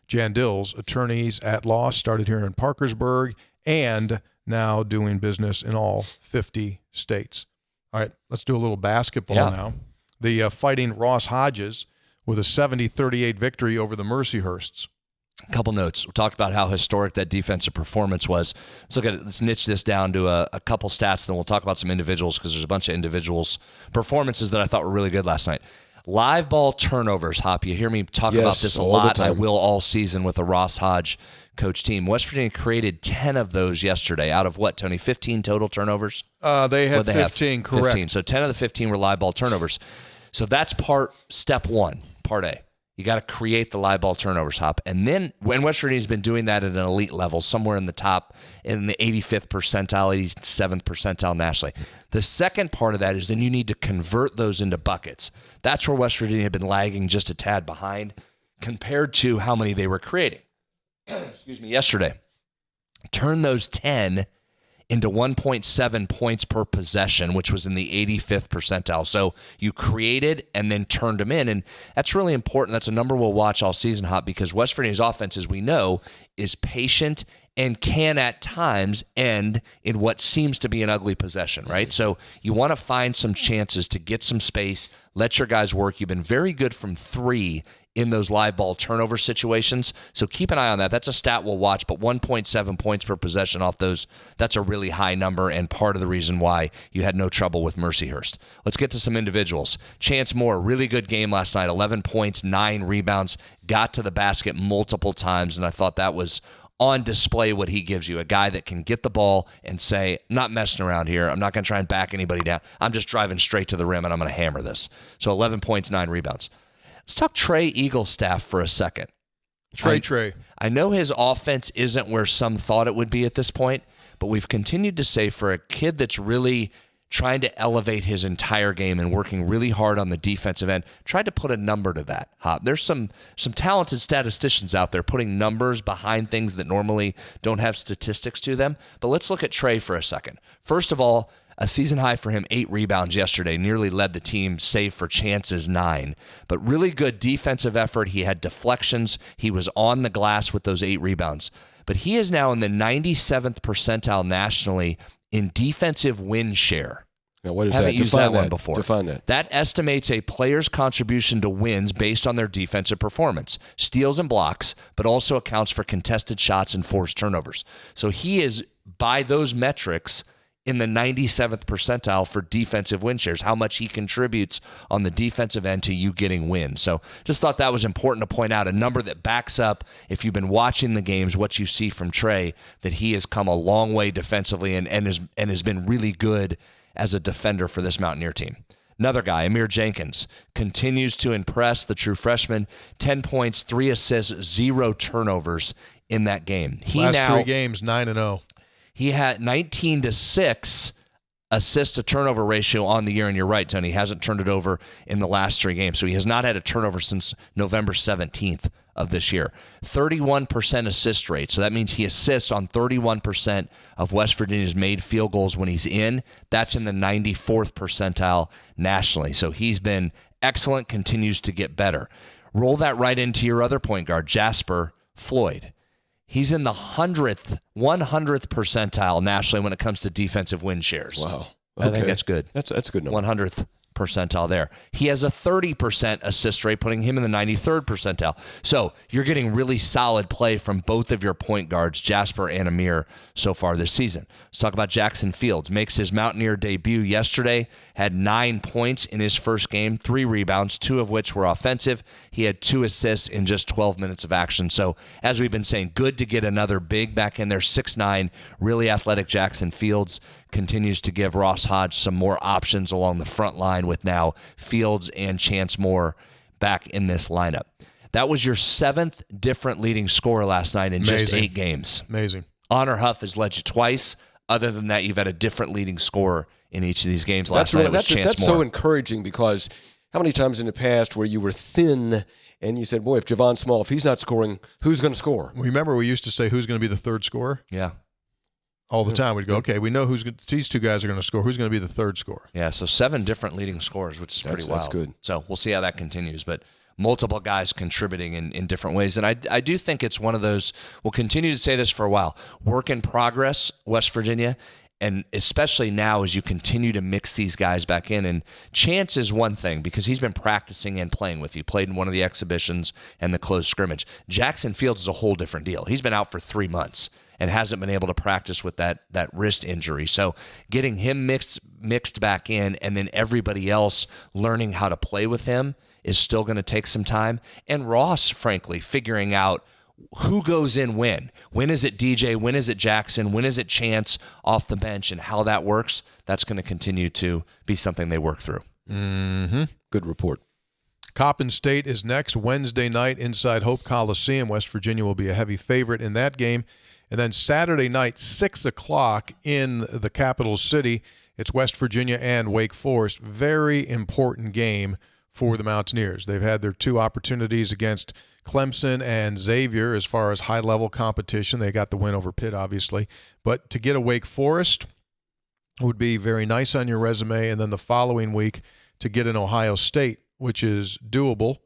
Jan Dill's attorneys at law started here in Parkersburg and now doing business in all 50 states. All right, let's do a little basketball now. The Fighting Ross Hodges with a 70-38 victory over the Mercyhursts. A couple notes. We talked about how historic that defensive performance was. Let's look at it. Let's niche this down to a couple stats, then we'll talk about some individuals, because there's a bunch of individuals' performances that I thought were really good last night. Live ball turnovers, Hoppy. You hear me talk Yes, about this a all the lot. I time. will all season with the Ross Hodge coach team. West Virginia created 10 of those yesterday out of what, Tony? 15 total turnovers? They had What'd they 15, have? correct. 15. So 10 of the 15 were live ball turnovers. So that's step one, part A. You got to create the live ball turnovers, Hop. And then when West Virginia's been doing that at an elite level, somewhere in the top, in the 85th percentile, 87th percentile nationally. The second part of that is then you need to convert those into buckets. That's where West Virginia had been lagging just a tad behind compared to how many they were creating. Excuse me, yesterday. Turn those 10 into 1.7 points per possession, which was in the 85th percentile. So you created and then turned them in, and that's really important. That's a number we'll watch all season, Hop, because West Virginia's offense, as we know, is patient and can at times end in what seems to be an ugly possession, right? So you want to find some chances to get some space, let your guys work. You've been very good from 3 in those live ball turnover situations. So keep an eye on that. That's a stat we'll watch, but 1.7 points per possession off those, that's a really high number and part of the reason why you had no trouble with Mercyhurst. Let's get to some individuals. Chance Moore, really good game last night, 11 points, 9 rebounds, got to the basket multiple times, and I thought that was on display what he gives you, a guy that can get the ball and say, I'm not messing around here. I'm not going to try and back anybody down. I'm just driving straight to the rim, and I'm going to hammer this. So 11 points, 9 rebounds. Let's talk Trey Eaglestaff for a second. Trey. I know his offense isn't where some thought it would be at this point, but we've continued to say for a kid that's really trying to elevate his entire game and working really hard on the defensive end, tried to put a number to that, Hop. There's some talented statisticians out there putting numbers behind things that normally don't have statistics to them. But let's look at Trey for a second. First of all, a season high for him, 8 rebounds yesterday, nearly led the team, save for chances, 9. But really good defensive effort. He had deflections. He was on the glass with those 8 rebounds. But he is now in the 97th percentile nationally in defensive win share. Now, what is Haven't that? used Define that one before. Define that. That estimates a player's contribution to wins based on their defensive performance, steals and blocks, but also accounts for contested shots and forced turnovers. So he is, by those metrics, in the 97th percentile for defensive win shares, how much he contributes on the defensive end to you getting wins. So just thought that was important to point out, a number that backs up, if you've been watching the games, what you see from Trey, that he has come a long way defensively and has been really good as a defender for this Mountaineer team. Another guy, Amir Jenkins, continues to impress, the true freshman. 10 points, 3 assists, 0 turnovers in that game. Last 3 games, 9-0. He had 19-6 assist to turnover ratio on the year, and you're right, Tony. He hasn't turned it over in the last 3 games, so he has not had a turnover since November 17th of this year. 31% assist rate, so that means he assists on 31% of West Virginia's made field goals when he's in. That's in the 94th percentile nationally, so he's been excellent, continues to get better. Roll that right into your other point guard, Jasper Floyd. He's in the 100th percentile nationally when it comes to defensive win shares. Wow. I think that's good. That's a good number. 100th percentile there. He has a 30% assist rate, putting him in the 93rd percentile. So you're getting really solid play from both of your point guards, Jasper and Amir, so far this season. Let's talk about Jackson Fields. Makes his Mountaineer debut yesterday, had 9 points in his first game, 3 rebounds, 2 of which were offensive. He had 2 assists in just 12 minutes of action. So as we've been saying, good to get another big back in there, 6'9", really athletic Jackson Fields continues to give Ross Hodge some more options along the front line with now Fields and Chance Moore back in this lineup. That was your 7th different leading scorer last night in just 8 games. Amazing. Honor Huff has led you twice. Other than that, you've had a different leading scorer in each of these games. Last night was Chance Moore. That's so encouraging, because how many times in the past where you were thin and you said, boy, if Javon Small, if he's not scoring, who's going to score? Remember we used to say who's going to be the third scorer? Yeah. All the time. We'd go, okay, we know these 2 guys are going to score. Who's going to be the third scorer? Yeah, so 7 different leading scorers, which is pretty wild. That's good. So we'll see how that continues. But multiple guys contributing in different ways. And I do think it's one of those, we'll continue to say this for a while, work in progress, West Virginia, and especially now as you continue to mix these guys back in. And Chance is one thing because he's been practicing and playing with you, played in one of the exhibitions and the closed scrimmage. Jackson Fields is a whole different deal. He's been out for 3 months and hasn't been able to practice with that wrist injury. So getting him mixed back in and then everybody else learning how to play with him is still going to take some time. And Ross, frankly, figuring out who goes in when. When is it DJ? When is it Jackson? When is it Chance off the bench? And how that works, that's going to continue to be something they work through. Mm-hmm. Good report. Coppin State is next Wednesday night inside Hope Coliseum. West Virginia will be a heavy favorite in that game. And then Saturday night, 6 o'clock in the capital city, it's West Virginia and Wake Forest. Very important game for the Mountaineers. They've had their 2 opportunities against Clemson and Xavier as far as high-level competition. They got the win over Pitt, obviously. But to get a Wake Forest would be very nice on your resume, and then the following week to get an Ohio State, which is doable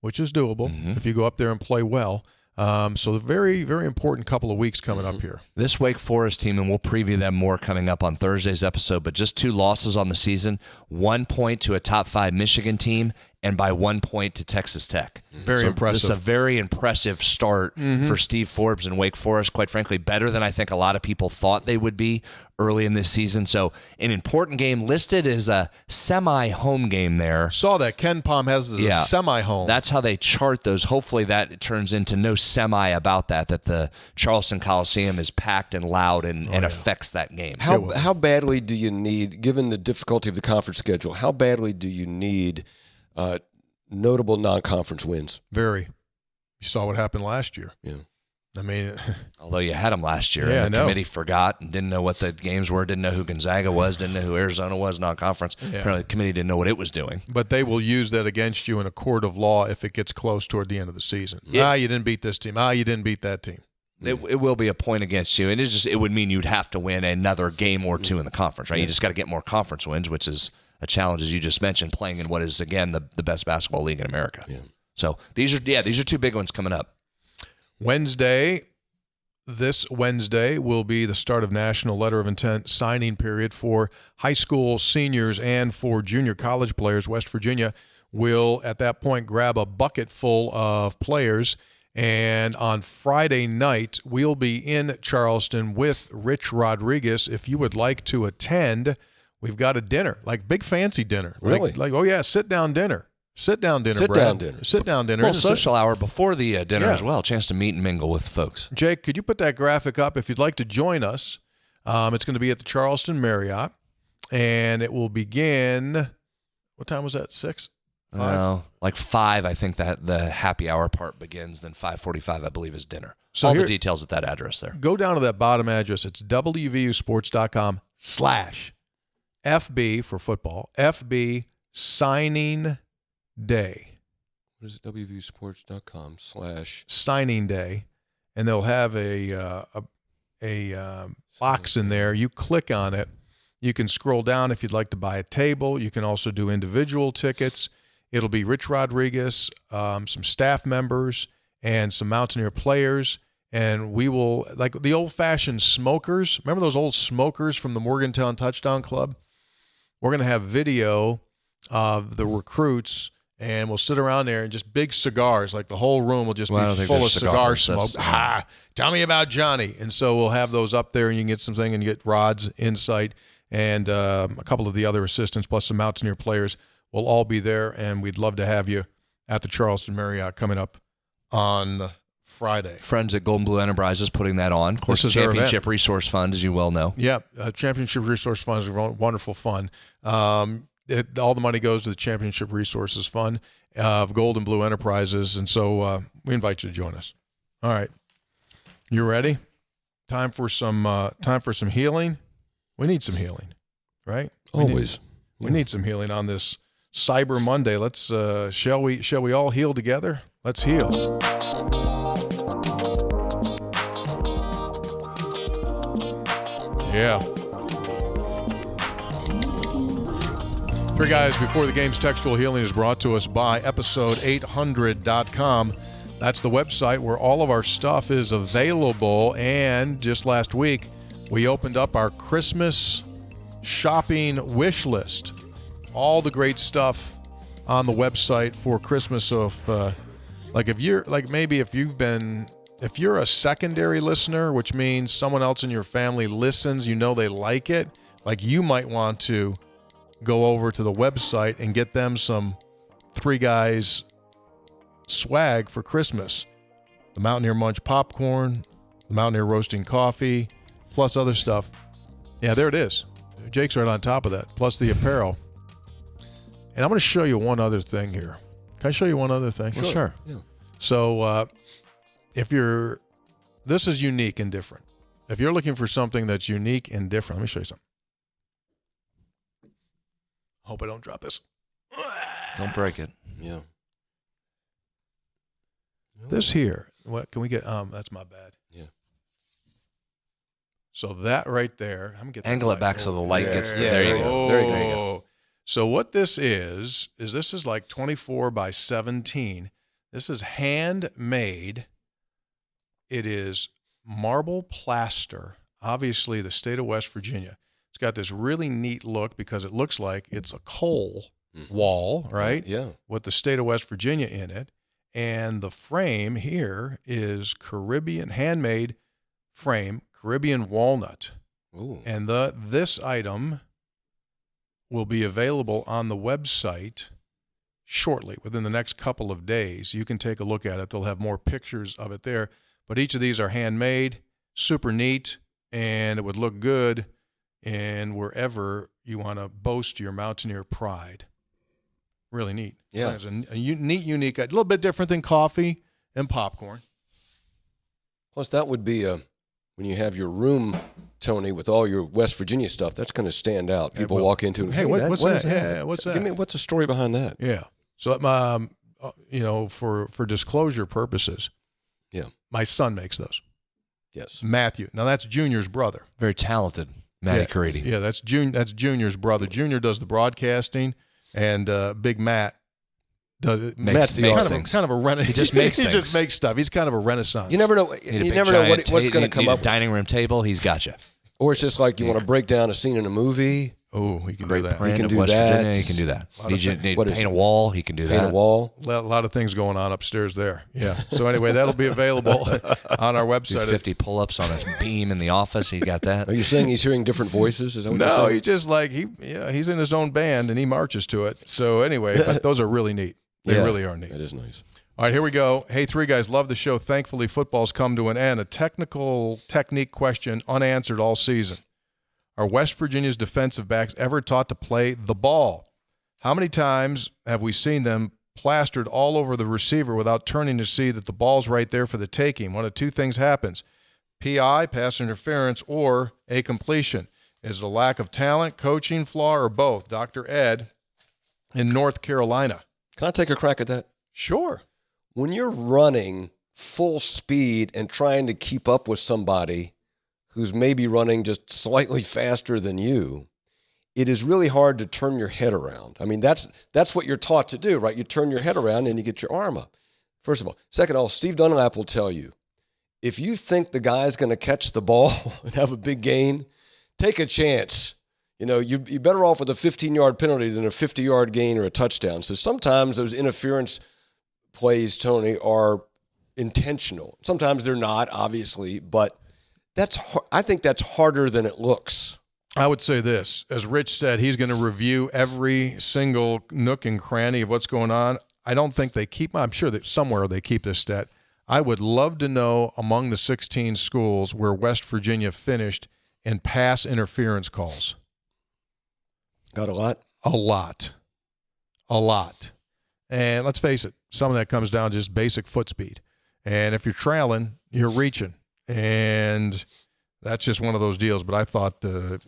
if you go up there and play well. So a very, very important couple of weeks coming up here. This Wake Forest team, and we'll preview them more coming up on Thursday's episode, but just 2 losses on the season, 1 point to a top 5 Michigan team, and by 1 point to Texas Tech. Very impressive. This is a very impressive start for Steve Forbes and Wake Forest, quite frankly, better than I think a lot of people thought they would be early in this season. So an important game listed as a semi-home game there. Saw that. Ken Palm has this as a semi-home. That's how they chart those. Hopefully that turns into no semi about that the Charleston Coliseum is packed and loud and affects that game. How badly do you need, given the difficulty of the conference schedule, how badly do you need notable non-conference wins? Very. You saw what happened last year. Yeah. I mean, although you had them last year, Yeah, and the committee forgot and didn't know what the games were, didn't know who Gonzaga was, didn't know who Arizona was non-conference. Yeah. Apparently the committee didn't know what it was doing. but they will use that against you in a court of law if it gets close toward the end of the season. Yeah. You didn't beat this team. You didn't beat that team. It will be a point against you, and it would mean you'd have to win another game or 2 in the conference, right? Yeah. You just got to get more conference wins, which is a challenge, as you just mentioned, playing in what is, again, the best basketball league in America. Yeah. So these are 2 big ones coming up. This Wednesday will be the start of National Letter of Intent signing period for high school seniors and for junior college players. West Virginia will, at that point, grab a bucket full of players. And on Friday night, we'll be in Charleston with Rich Rodriguez. If you would like to attend, we've got a dinner, like big fancy dinner. Really? Like oh, yeah, sit-down dinner. Sit-down dinner, Sit Brad. down dinner. Sit-down dinner. Well, social hour before the dinner Yeah. as well. Chance to meet and mingle with folks. Jake, could you put that graphic up if you'd like to join us? It's going to be at the Charleston Marriott, and it will begin. What time was that? 6? 5? Like 5, I think that the happy hour part begins. Then 5:45, I believe, is dinner. So all here- the details at that address there. Go down to that bottom address. It's WVUsports.com/FB for football. FB signing day. What is it? WVUsports.com/ Signing day, and they'll have a box in there. You click on it. You can scroll down if you'd like to buy a table. You can also do individual tickets. It'll be Rich Rodriguez, some staff members, and some Mountaineer players. And we will, like the old-fashioned smokers. Remember those old smokers from the Morgantown Touchdown Club? We're going to have video of the recruits, and we'll sit around there and just big cigars. Like the whole room will just Well, I don't be think full of there's cigar cigars. smoke. Tell me about Johnny. And so we'll have those up there, and you can get something, and you get Rod's insight, and a couple of the other assistants, plus some Mountaineer players will all be there, and we'd love to have you at the Charleston Marriott coming up on Friday. Friends at Golden Blue Enterprises putting that on. Of course, This the is our Championship event. Resource Fund, as you well know. Yeah, Championship Resource Fund is wonderful fun. All the money goes to the Championship Resources Fund of Golden Blue Enterprises, and so we invite you to join us. All right, you ready? Time for some healing. We need some healing, right? Always. We need some healing on this Cyber Monday. Let's shall we all heal together? Let's heal. Yeah. Three Guys Before the Game's Textual Healing is brought to us by episode800.com. That's the website where all of our stuff is available. And just last week, we opened up our Christmas shopping wish list. All the great stuff on the website for Christmas. So if you're a secondary listener, which means someone else in your family listens, you know they like it, like you might want to go over to the website and get them some Three Guys swag for Christmas. The Mountaineer Munch popcorn, the Mountaineer Roasting coffee, plus other stuff. Yeah, there it is. Jake's right on top of that, plus the apparel. And I'm going to show you one other thing here. Can I show you one other thing? Well, sure. Yeah. So this is unique and different. If you're looking for something that's unique and different, let me show you something. Hope I don't drop this. Don't break it. Yeah. This here, what can we get? That's my bad. Yeah. So that right there, I'm gonna get the Angle it light. back so the light gets Yeah, there. You go. there you There you go. Oh. So what this is this is like 24 by 17. This is handmade. It is marble plaster, obviously the state of West Virginia. It's got this really neat look because it looks like it's a coal wall, right? Yeah. With the state of West Virginia in it. And the frame here is Caribbean, handmade frame, Caribbean walnut. Ooh. And this item will be available on the website shortly, within the next couple of days. You can take a look at it. They'll have more pictures of it there. But each of these are handmade, super neat, and it would look good in wherever you want to boast your mountaineer pride. Really neat. Yeah. It's a neat, unique, a little bit different than coffee and popcorn. Plus, that would be when you have your room, Tony, with all your West Virginia stuff. That's going to stand out. People well, walk into it. hey, What what's is that? Yeah, what's that? Give me what's the story behind that? Yeah. So, for disclosure purposes, Yeah. my son makes those. Yes. Matthew. Now that's Junior's brother. Very talented, Matty Yeah. Caridi. Yeah, that's Junior's brother. Junior does the broadcasting, and Big Matt does Matt's the artist. kind of a renaissance. He just makes he things. just makes stuff. He's kind of a renaissance. You never know. Need a You big never know giant what's going to need come a up. dining room table. He's got you. Or it's just like you want to break down a scene in a movie, Oh, he can Great do that. print can of do West that. Virginia. He can do that. Need What to is paint it? a wall. He can do paint that. a wall. A lot of things going on upstairs there. Yeah. So anyway, that'll be available on our Do website. 50 pull-ups on a beam in the office. He got that. Are you saying he's hearing different voices? Is that what you're No, saying? he just like he's in his own band and he marches to it. So anyway, but those are really neat. They Yeah, really are neat. That is nice. All right, here we go. Hey, three guys, love the show. Thankfully, football's come to an end. A technique question unanswered all season. Are West Virginia's defensive backs ever taught to play the ball? How many times have we seen them plastered all over the receiver without turning to see that the ball's right there for the taking? One of two things happens. PI, pass interference, or a completion. Is it a lack of talent, coaching flaw, or both? Dr. Ed in North Carolina. Can I take a crack at that? Sure. When you're running full speed and trying to keep up with somebody who's maybe running just slightly faster than you, it is really hard to turn your head around. I mean, that's what you're taught to do, right? You turn your head around and you get your arm up, first of all. Second of all, Steve Dunlap will tell you, if you think the guy's going to catch the ball and have a big gain, take a chance. You know, you're better off with a 15-yard penalty than a 50-yard gain or a touchdown. So sometimes those interference plays, Tony, are intentional. Sometimes they're not, obviously, but I think that's harder than it looks. I would say this. As Rich said, he's going to review every single nook and cranny of what's going on. I don't think they keep – I'm sure that somewhere they keep this stat. I would love to know among the 16 schools where West Virginia finished in pass interference calls. Got a lot? A lot. A lot. And let's face it, some of that comes down to just basic foot speed. And if you're trailing, you're reaching. And that's just one of those deals. But I thought, a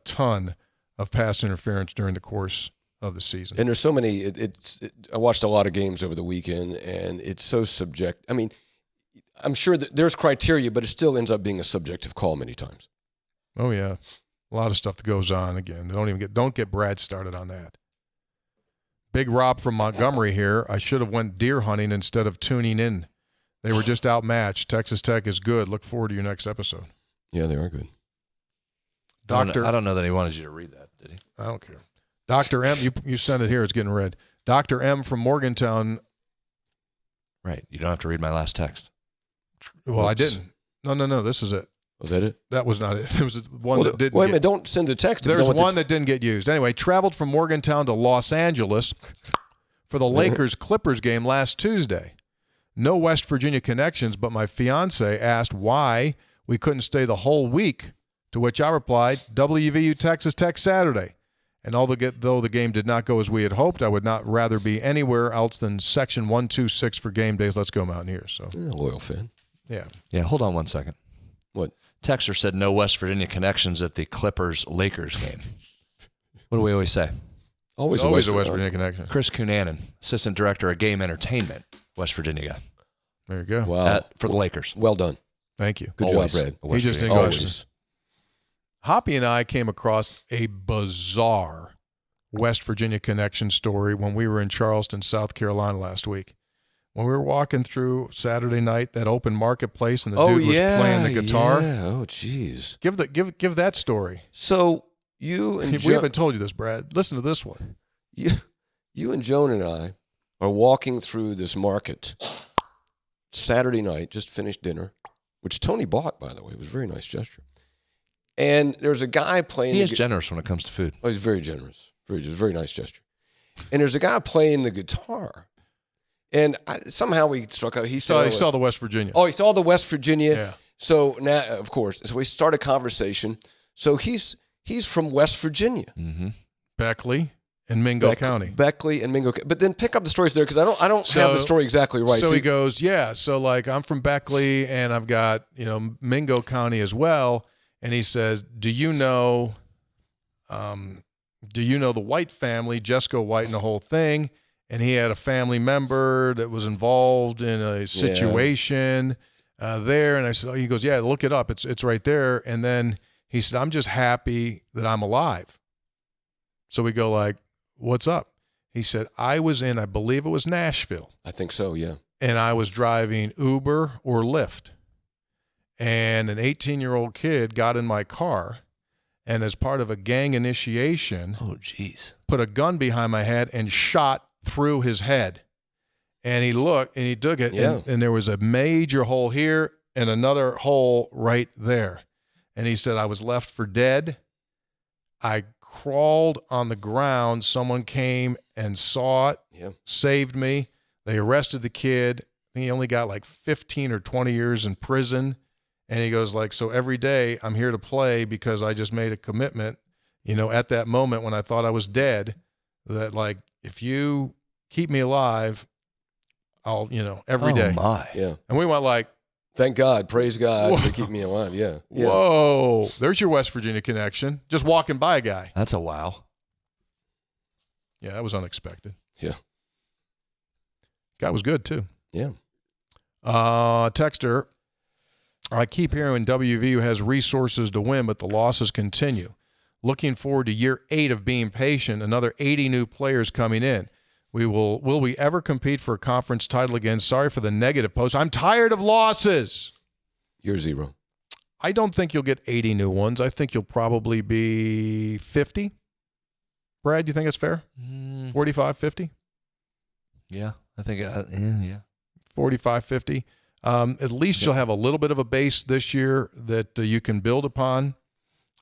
ton of pass interference during the course of the season. And there's so many. I watched a lot of games over the weekend, and it's so subjective. I mean, I'm sure that there's criteria, but it still ends up being a subjective call many times. Oh, yeah. A lot of stuff that goes on. Again, don't get Brad started on that. Big Rob from Montgomery here. I should have went deer hunting instead of tuning in. They were just outmatched. Texas Tech is good. Look forward to your next episode. Yeah, they are good. Doctor, I don't know that he wanted you to read that, did he? I don't care. Dr. M, you sent it here. It's getting read. Dr. M from Morgantown. Right. You don't have to read my last text. Well, I Oops. didn't. No. This is it. Was that it? That was not it. It was one that didn't. Wait a minute. Don't send the text. if you There's don't want one that didn't get used. Anyway, traveled from Morgantown to Los Angeles for the Lakers-Clippers game last Tuesday. No West Virginia connections, but my fiance asked why we couldn't stay the whole week, to which I replied, WVU Texas Tech Saturday. And though the game did not go as we had hoped, I would not rather be anywhere else than Section 126 for game days. Let's go Mountaineers. So, loyal fan. yeah. Yeah, hold on one second. What? Texter said no West Virginia connections at the Clippers-Lakers game. What do we always say? Always Always a West West Virginia connection. Chris Cunanan, assistant director of game entertainment, West Virginia guy. There you go. Wow. For the Lakers. Well done. Thank you. Good Always. job, Brad. He West just Virginia. didn't go Always. Hoppy and I came across a bizarre West Virginia connection story when we were in Charleston, South Carolina last week. When we were walking through Saturday night, that open marketplace, and the dude was playing the guitar. Yeah. Oh, jeez. Give that story. So you and We haven't told you this, Brad. Listen to this one. you and Joan and I are walking through this market Saturday night, just finished dinner, which Tony bought, by the way. It was a very nice gesture. And there's a guy playing. He is generous when it comes to food. Oh, he's very generous. Very nice gesture. And there's a guy playing the guitar. And somehow we struck out. He He saw the West Virginia. Oh, he saw the West Virginia. Yeah. So now, of course, so we start a conversation. So he's from West Virginia. Mm-hmm. Beckley and Mingo County. Beckley and Mingo. But then pick up the stories there because I don't have the story exactly right. So he goes, yeah. So like I'm from Beckley and I've got Mingo County as well. And he says, do you know the White family, Jesco White, and the whole thing? And he had a family member that was involved in a situation there. And I said, he goes, yeah, look it up. It's right there. And then he said, I'm just happy that I'm alive. So we go like, what's up? He said, I was in, I believe it was Nashville. I think so, yeah. And I was driving Uber or Lyft. And an 18-year-old kid got in my car and as part of a gang initiation, put a gun behind my head and shot through his head. And he looked and he dug it, and there was a major hole here and another hole right there. And he said, I was left for dead. I crawled on the ground. Someone came and saw it, saved me. They arrested the kid. He only got like 15 or 20 years in prison. And he goes like, so every day I'm here to play because I just made a commitment, at that moment when I thought I was dead, that like, if you keep me alive, I'll, every day. Oh my. Yeah. And we went like, thank God, praise God for keeping me alive. Yeah. Whoa, there's your West Virginia connection. Just walking by a guy. That's a wow. Yeah, that was unexpected. Yeah. Guy was good too. Yeah. Texter, I keep hearing WVU has resources to win, but the losses continue. Looking forward to year 8 of being patient, another 80 new players coming in. Will we ever compete for a conference title again? Sorry for the negative post. I'm tired of losses. You're 0. I don't think you'll get 80 new ones. I think you'll probably be 50. Brad, do you think it's fair? 45, 50? Yeah, I think, yeah. 45, 50. At least you'll have a little bit of a base this year that you can build upon.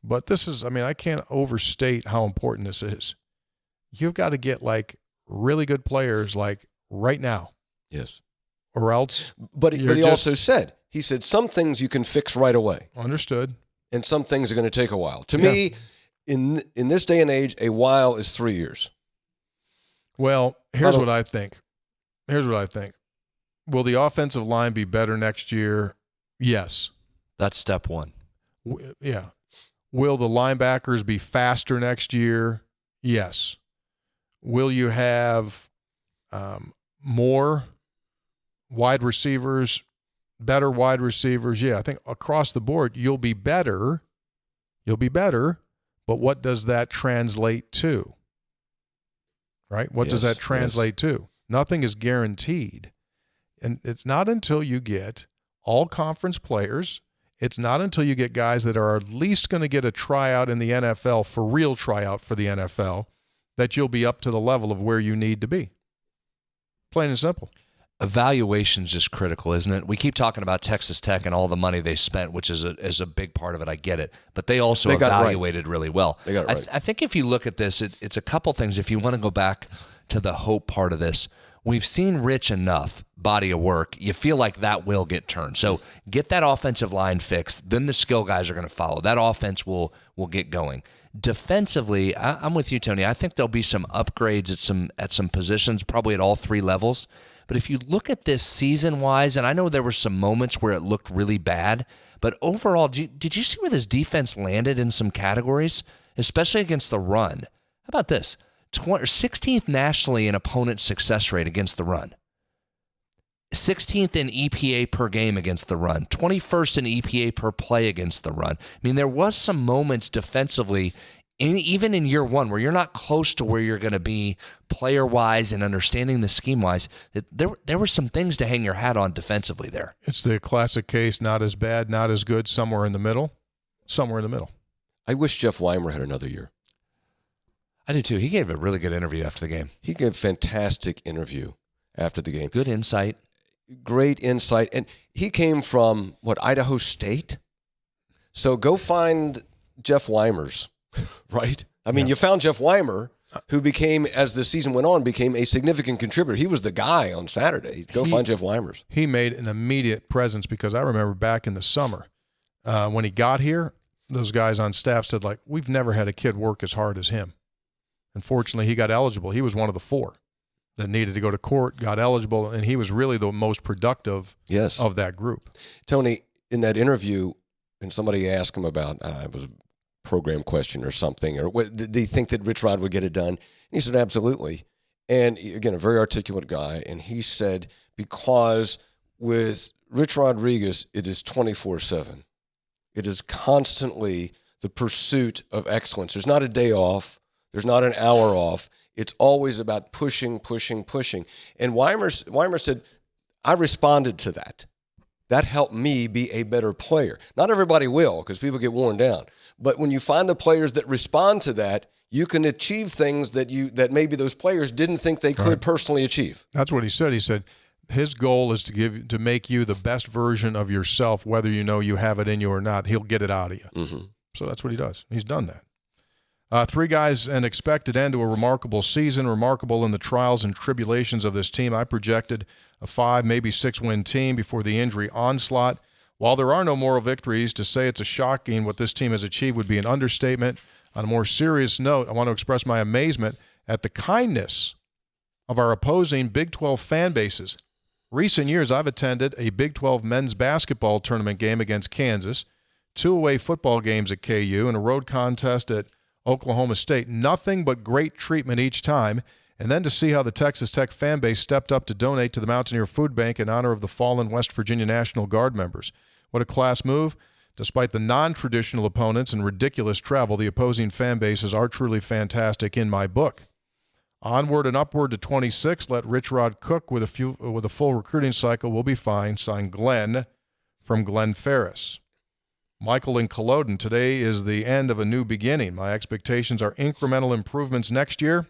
But this is, I can't overstate how important this is. You've got to get like really good players like right now. Yes. Or else. But he also said, some things you can fix right away. Understood. And some things are going to take a while. To me, in this day and age, a while is 3 years. Well, here's what I think. Will the offensive line be better next year? Yes. That's step one. Yeah. Will the linebackers be faster next year? Yes. Will you have more wide receivers, better wide receivers? Yeah, I think across the board you'll be better. But what does that translate to? Right? What does that translate to? Nothing is guaranteed. And it's not until you get all conference players, it's not until you get guys that are at least going to get a tryout in the NFL, for real tryout for the NFL, that you'll be up to the level of where you need to be. Plain and simple. Evaluation's just critical, isn't it? We keep talking about Texas Tech and all the money they spent, which is a big part of it. I get it. But they also evaluated really well. They got it right. I think if you look at this, it's a couple things. If you want to go back to the hope part of this, we've seen rich enough body of work. You feel like that will get turned. So get that offensive line fixed. Then the skill guys are going to follow. That offense will get going. Defensively, I'm with you, Tony. I think there'll be some upgrades at some positions, probably at all 3 levels. But if you look at this season-wise, and I know there were some moments where it looked really bad, but overall, did you see where this defense landed in some categories, especially against the run? How about this? 16th nationally in opponent success rate against the run. 16th in EPA per game against the run, 21st in EPA per play against the run. I mean, there was some moments defensively, even in year one, where you're not close to where you're going to be player-wise and understanding the scheme-wise. There were some things to hang your hat on defensively there. It's the classic case, not as bad, not as good, somewhere in the middle. Somewhere in the middle. I wish Jeff Weimer had another year. I do too. He gave a really good interview after the game. He gave a fantastic interview after the game. Good insight. Great insight. And he came from, Idaho State? So go find Jeff Weimer's, right? I mean, you found Jeff Weimer, who became, as the season went on, became a significant contributor. He was the guy on Saturday. Go find Jeff Weimer's. He made an immediate presence because I remember back in the summer when he got here, those guys on staff said, like, we've never had a kid work as hard as him. Unfortunately, he got eligible. He was one of the 4 that needed to go to court, got eligible, and he was really the most productive of that group. Tony, in that interview, and somebody asked him about, it was a program question or something, or did he think that Rich Rod would get it done? And he said, absolutely. And again, a very articulate guy. And he said, because with Rich Rodriguez, it is 24/7. It is constantly the pursuit of excellence. There's not a day off. There's not an hour off. It's always about pushing. And Weimer said, I responded to that. That helped me be a better player. Not everybody will, because people get worn down. But when you find the players that respond to that, you can achieve things that maybe those players didn't think they could personally achieve. That's what he said. He said his goal is to make you the best version of yourself, whether you know you have it in you or not. He'll get it out of you. Mm-hmm. So that's what he does. He's done that. 3 guys, an expected end to a remarkable season, remarkable in the trials and tribulations of this team. I projected a 5, maybe 6-win team before the injury onslaught. While there are no moral victories, to say it's a shocking what this team has achieved would be an understatement. On a more serious note, I want to express my amazement at the kindness of our opposing Big 12 fan bases. Recent years, I've attended a Big 12 men's basketball tournament game against Kansas, 2 away football games at KU, and a road contest at Oklahoma State. Nothing but great treatment each time. And then to see how the Texas Tech fan base stepped up to donate to the Mountaineer Food Bank in honor of the fallen West Virginia National Guard members. What a class move. Despite the non-traditional opponents and ridiculous travel, the opposing fan bases are truly fantastic in my book. Onward and upward to 26. Let Rich Rod cook with a full recruiting cycle. We'll be fine. Signed, Glenn from Glenn Ferris. Michael in Culloden, today is the end of a new beginning. My expectations are incremental improvements next year.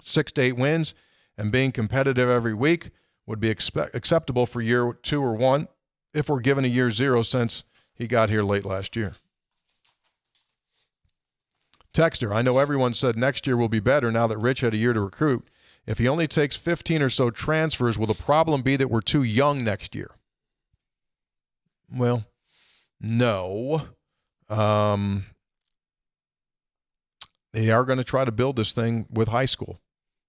6 to 8 wins and being competitive every week would be acceptable for year 2 or 1 if we're given a year 0 since he got here late last year. Texter, I know everyone said next year will be better now that Rich had a year to recruit. If he only takes 15 or so transfers, will the problem be that we're too young next year? Well, no. They are going to try to build this thing with high school.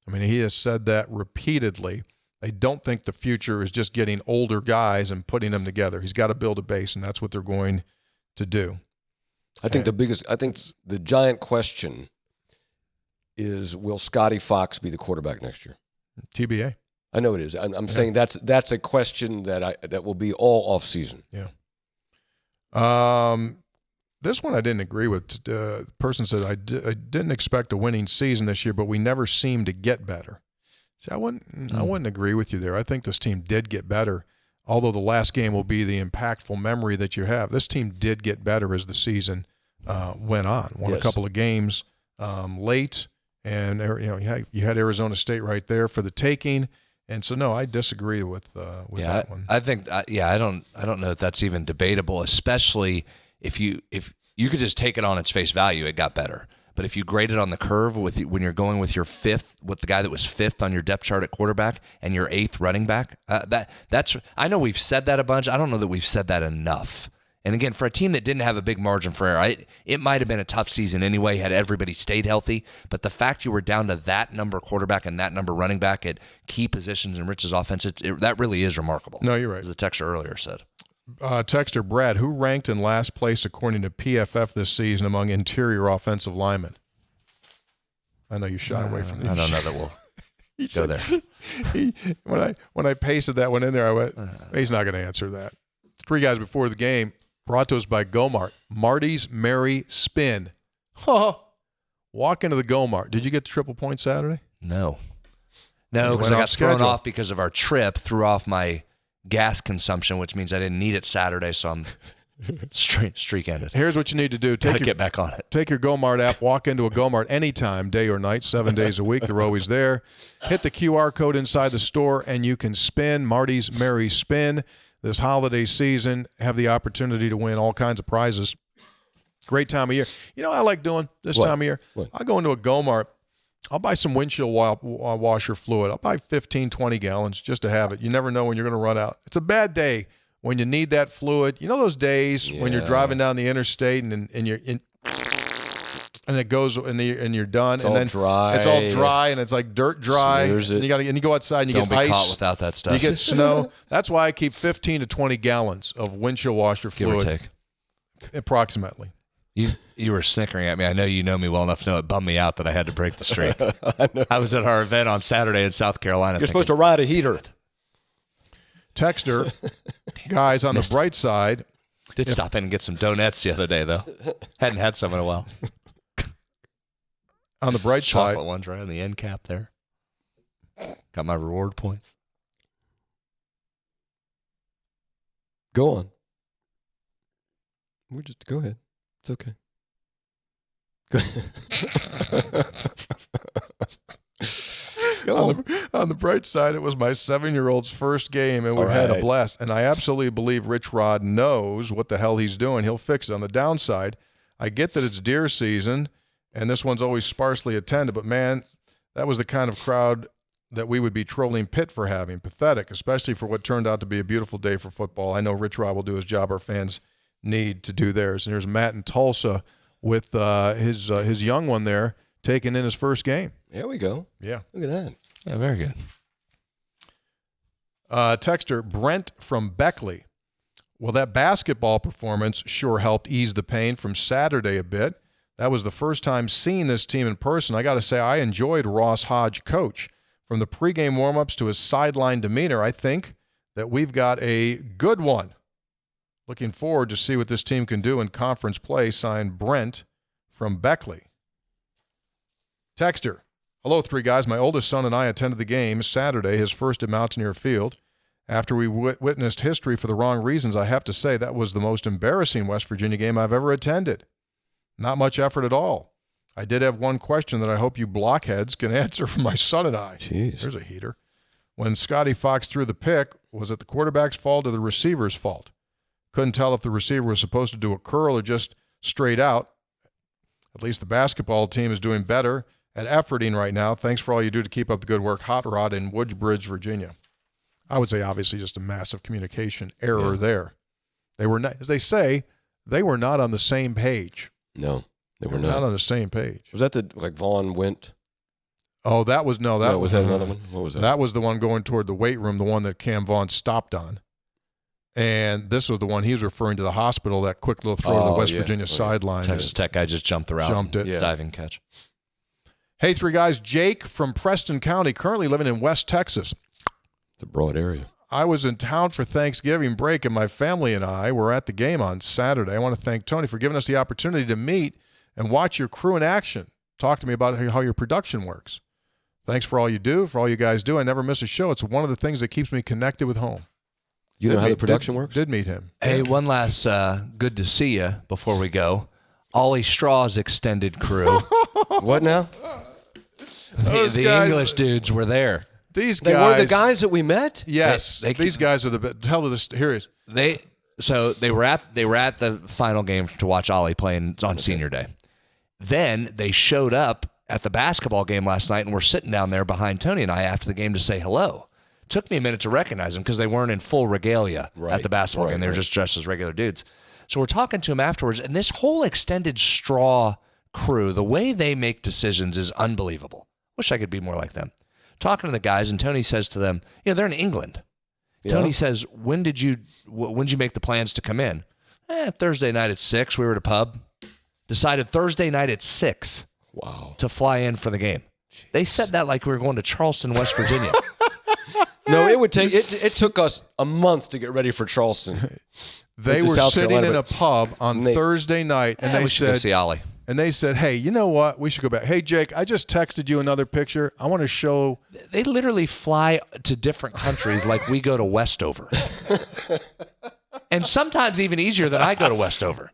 I mean, he has said that repeatedly. They don't think the future is just getting older guys and putting them together. He's got to build a base, and that's what they're going to do. I think the giant question is, will Scotty Fox be the quarterback next year? TBA. I know it is. I'm saying that's a question that will be all off season. Yeah. This one I didn't agree with. The person said, I didn't expect a winning season this year, but we never seemed to get better. See, I wouldn't agree with you there. I think this team did get better, although the last game will be the impactful memory that you have. This team did get better as the season went on. Won a couple of games late, and you had Arizona State right there for the taking. And so, no, I disagree with that one. I think, I don't know if that's even debatable, especially if you could just take it on its face value, it got better. But if you grade it on the curve when you're going with your 5th, with the guy that was 5th on your depth chart at quarterback and your 8th running back, that's I know we've said that a bunch. I don't know that we've said that enough. And again, for a team that didn't have a big margin for error, it might have been a tough season anyway had everybody stayed healthy. But the fact you were down to that number quarterback and that number running back at key positions in Rich's offense, that really is remarkable. No, you're right. As the texter earlier said. Texter Brad, who ranked in last place according to PFF this season among interior offensive linemen? I know you shy away from these. I don't know that we'll go there. When I pasted that one in there, I went, he's not going to answer that. 3 guys before the game, brought to us by Gomart. Marty's Merry Spin. Walk into the Gomart. Did you get the triple point Saturday? No, You because went I got off thrown schedule. off because of our trip, threw off my gas consumption, which means I didn't need it Saturday, so I'm streak ended. Here's what you need to do. Gotta get back on it. Take your Gomart app, walk into a Gomart anytime, day or night, 7 days a week. They're always there. Hit the QR code inside the store, and you can spin. Marty's Merry Spin. This holiday season, have the opportunity to win all kinds of prizes. Great time of year. You know what I like doing this time of year? What? I go into a Gomart. I'll buy some windshield washer fluid. I'll buy 15, 20 gallons just to have it. You never know when you're going to run out. It's a bad day when you need that fluid. You know those days when you're driving down the interstate and you're in, and it goes and you're done, It's and all then dry. it's all dry and it's like dirt dry. Smears it. And you go outside and you Don't get be ice. caught without that stuff. You get snow. That's why I keep 15 to 20 gallons of windshield washer give fluid, or take. approximately. You were snickering at me. I know you know me well enough to know it bummed me out that I had to break the streak. I was at our event on Saturday in South Carolina. You're supposed to ride a heater. Texter, guys, on the bright side, Did stop in and get some donuts the other day, though. Hadn't had some in a while. on the bright side, Chocolate ones right on the end cap there. Got my reward points. Go on. Go ahead. It's okay. Go ahead. on the bright side, it was my 7-year-old's first game, and we All had a right. blast. And I absolutely believe Rich Rod knows what the hell he's doing. He'll fix it. On the downside, I get that it's deer season, and this one's always sparsely attended, but, man, that was the kind of crowd that we would be trolling Pitt for having. Pathetic, especially for what turned out to be a beautiful day for football. I know Rich Rod will do his job. Our fans need to do theirs. And there's Matt in Tulsa with his young one there taking in his first game. There we go. Yeah. Look at that. Yeah, very good. Texter Brent from Beckley. Well, that basketball performance sure helped ease the pain from Saturday a bit. That was the first time seeing this team in person. I got to say, I enjoyed Ross Hodge, coach. From the pregame warm-ups to his sideline demeanor, I think that we've got a good one. Looking forward to see what this team can do in conference play. Signed, Brent from Beckley. Texter. Hello, 3 guys. My oldest son and I attended the game Saturday, his first at Mountaineer Field. After we witnessed history for the wrong reasons, I have to say that was the most embarrassing West Virginia game I've ever attended. Not much effort at all. I did have one question that I hope you blockheads can answer for my son and I. Jeez. There's a heater. When Scotty Fox threw the pick, was it the quarterback's fault or the receiver's fault? Couldn't tell if the receiver was supposed to do a curl or just straight out. At least the basketball team is doing better at efforting right now. Thanks for all you do to keep up the good work. Hot Rod in Woodbridge, Virginia. I would say obviously just a massive communication error there. They were not, as they say, they were not on the same page. No, they were Not not. on the same page. Was that Vaughn went? Oh, that was no. That Was that another one? What was that? That was the one going toward the weight room, the one that Cam Vaughn stopped on. And this was the one he was referring to the hospital, that quick little throw to the West Virginia sideline. Texas Tech guy just jumped the route. Jumped it. and Diving catch. Hey, 3 guys. Jake from Preston County, currently living in West Texas. It's a broad area. I was in town for Thanksgiving break, and my family and I were at the game on Saturday. I want to thank Tony for giving us the opportunity to meet and watch your crew in action. Talk to me about how your production works. Thanks for all you do, for all you guys do. I never miss a show. It's one of the things that keeps me connected with home. You know how the production works? Did meet him. Hey, one last good to see you before we go. Ollie Straw's extended crew. What now? the guys- English dudes were there. These They guys. were the guys that we met? Yes. These guys are the best. Tell this. Here it is. They were at the final game to watch Ollie playing on Senior Day. Then they showed up at the basketball game last night and were sitting down there behind Tony and I after the game to say hello. Took me a minute to recognize them because they weren't in full regalia at the basketball game. They were just dressed as regular dudes. So we're talking to him afterwards, and this whole extended Straw crew, the way they make decisions is unbelievable. Wish I could be more like them. Talking to the guys, and Tony says to them, they're in England. Yeah. Tony says, when did you make the plans to come in? Thursday night at 6. We were at a pub. Decided Thursday night at 6 Wow. to fly in for the game. They said that like we were going to Charleston, West Virginia. No, it took us a month to get ready for Charleston. They to were South sitting Carolina, in a but- pub on Thursday night, and they we should go said, see Ollie. and they said, hey, you know what? We should go back. Hey, Jake, I just texted you another picture. I want to show. They literally fly to different countries like we go to Westover. And sometimes even easier than I go to Westover.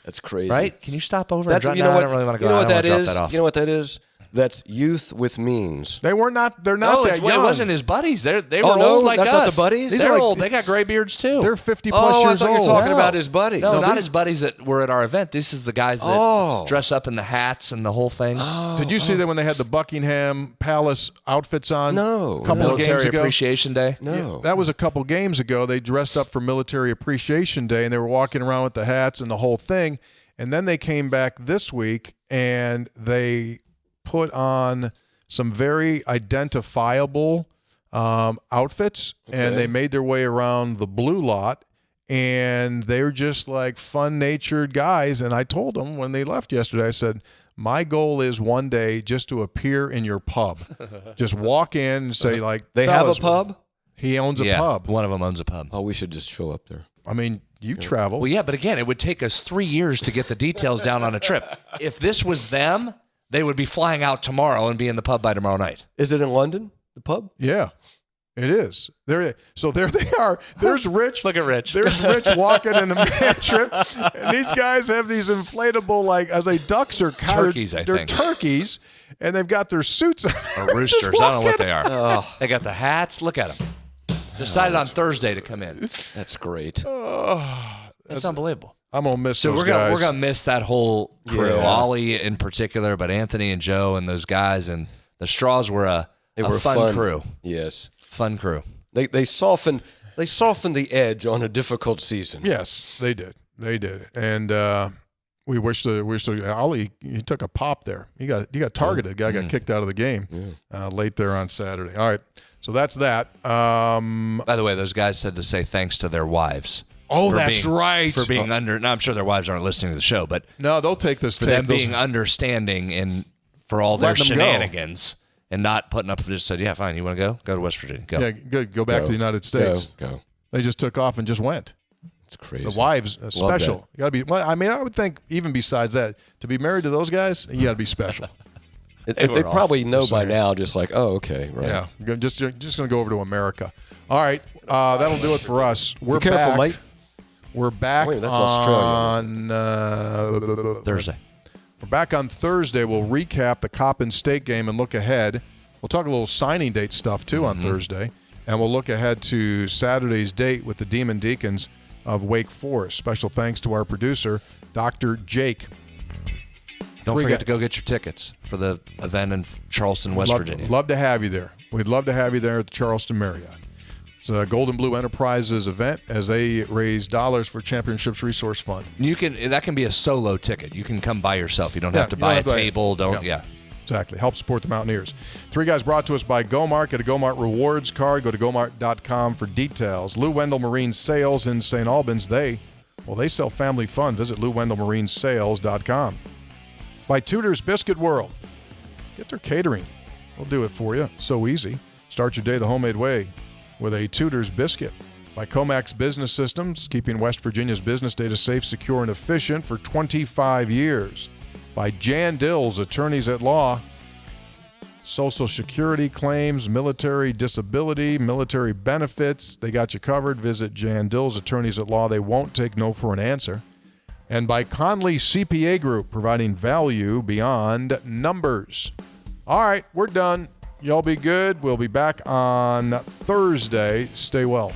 That's crazy. Right? Can you stop over That's, and you drop? know No, what, I don't really want to go. you know what I don't that wanna is? drop that off. You know what that is? That's youth with means. They're not No, that young. it wasn't his buddies. They were Oh, no? old like That's us. not the buddies? They're These are like- old. They got gray beards too. They're 50 plus Oh, I years thought you were old. talking about his buddies. No, not they- his buddies that were at our event. This is the guys that Oh. dress up in the hats and the whole thing. Did you see that when they had the Buckingham Palace outfits on? No. a couple of Military games ago. Appreciation Day. No. That was a couple games ago. They dressed up for Military Appreciation Day, and they were walking around with the hats and the whole thing. And then they came back this week, and they put on some very identifiable outfits, and they made their way around the blue lot, and they were just like fun-natured guys. And I told them when they left yesterday, I said, my goal is one day just to appear in your pub. Just walk in and say, like, They have a "Fellas, pub? He owns a Yeah, pub. one of them owns a pub. Oh, we should just show up there. I mean, you travel. Well, yeah, but again, it would take us 3 years to get the details down on a trip. If this was them, they would be flying out tomorrow and be in the pub by tomorrow night. Is it in London, the pub? Yeah, it is. So there they are. There's Rich. Look at Rich. There's Rich walking in a man trip, and these guys have these inflatable, like, are they ducks or cows? Turkeys, I They're think. turkeys, and they've got their suits on. Or roosters. I don't know what they are. They got the hats. Look at them. Decided on Thursday to come in. That's great. That's unbelievable. I'm gonna miss So those we're gonna guys. we're gonna miss that whole crew, Yeah. Ollie in particular, but Anthony and Joe and those guys and the Straws were a were fun fun. crew. Yes. Fun crew. They softened the edge on a difficult season. Yes, they did. They did, and we wish Ollie. He took a pop there. He got targeted. Guy got kicked out of the game late there on Saturday. All right, so that's that. By the way, those guys said to say thanks to their wives. Oh, for that's being- right. For being under. Now I'm sure their wives aren't listening to the show, but No, they'll take this for tape. them being understanding and for all their Letting them go. shenanigans and not putting up. Just said, yeah, fine. You want to go? Go to West Virginia. Go. Yeah, good. Go back to the United States. Go. They just took off and just went. It's crazy. The wives, special. that. You got to be. Well, I mean, I would think even besides that, to be married to those guys, you got to be special. They were probably know by now, just like, oh, okay, right. Yeah, just going to go over to America. All right, that'll do it for us. We're Be careful, back. mate. We're back Wait, that's on Thursday. We're back on Thursday. We'll recap the Coppin State game and look ahead. We'll talk a little signing date stuff too on Thursday, and we'll look ahead to Saturday's date with the Demon Deacons of Wake Forest. Special thanks to our producer, Dr. Jake. Don't We forget got- to go get your tickets for the event in Charleston, West Virginia. Love to have you there. We'd love to have you there at the Charleston Marriott. It's a Golden Blue Enterprises event as they raise dollars for Championships Resource Fund. That can be a solo ticket. You can come by yourself. You don't Yeah, have to you buy don't a have to- table. Don't yeah. yeah. Exactly. Help support the Mountaineers. Three Guys brought to us by Gomart. Get a Gomart Rewards card. Go to gomart.com for details. Lou Wendell Marine Sales in St. Albans. They sell family fun. Visit LouWendellMarineSales.com. By Tudor's Biscuit World. Get their catering. We'll do it for you. So easy. Start your day the homemade way with a Tudor's Biscuit. By Comax Business Systems, keeping West Virginia's business data safe, secure, and efficient for 25 years. By Jan Dills, attorneys at law. Social Security claims, military disability, military benefits. They got you covered. Visit Jan Dills, attorneys at law. They won't take no for an answer. And by Conley CPA Group, providing value beyond numbers. All right, we're done. Y'all be good. We'll be back on Thursday. Stay well.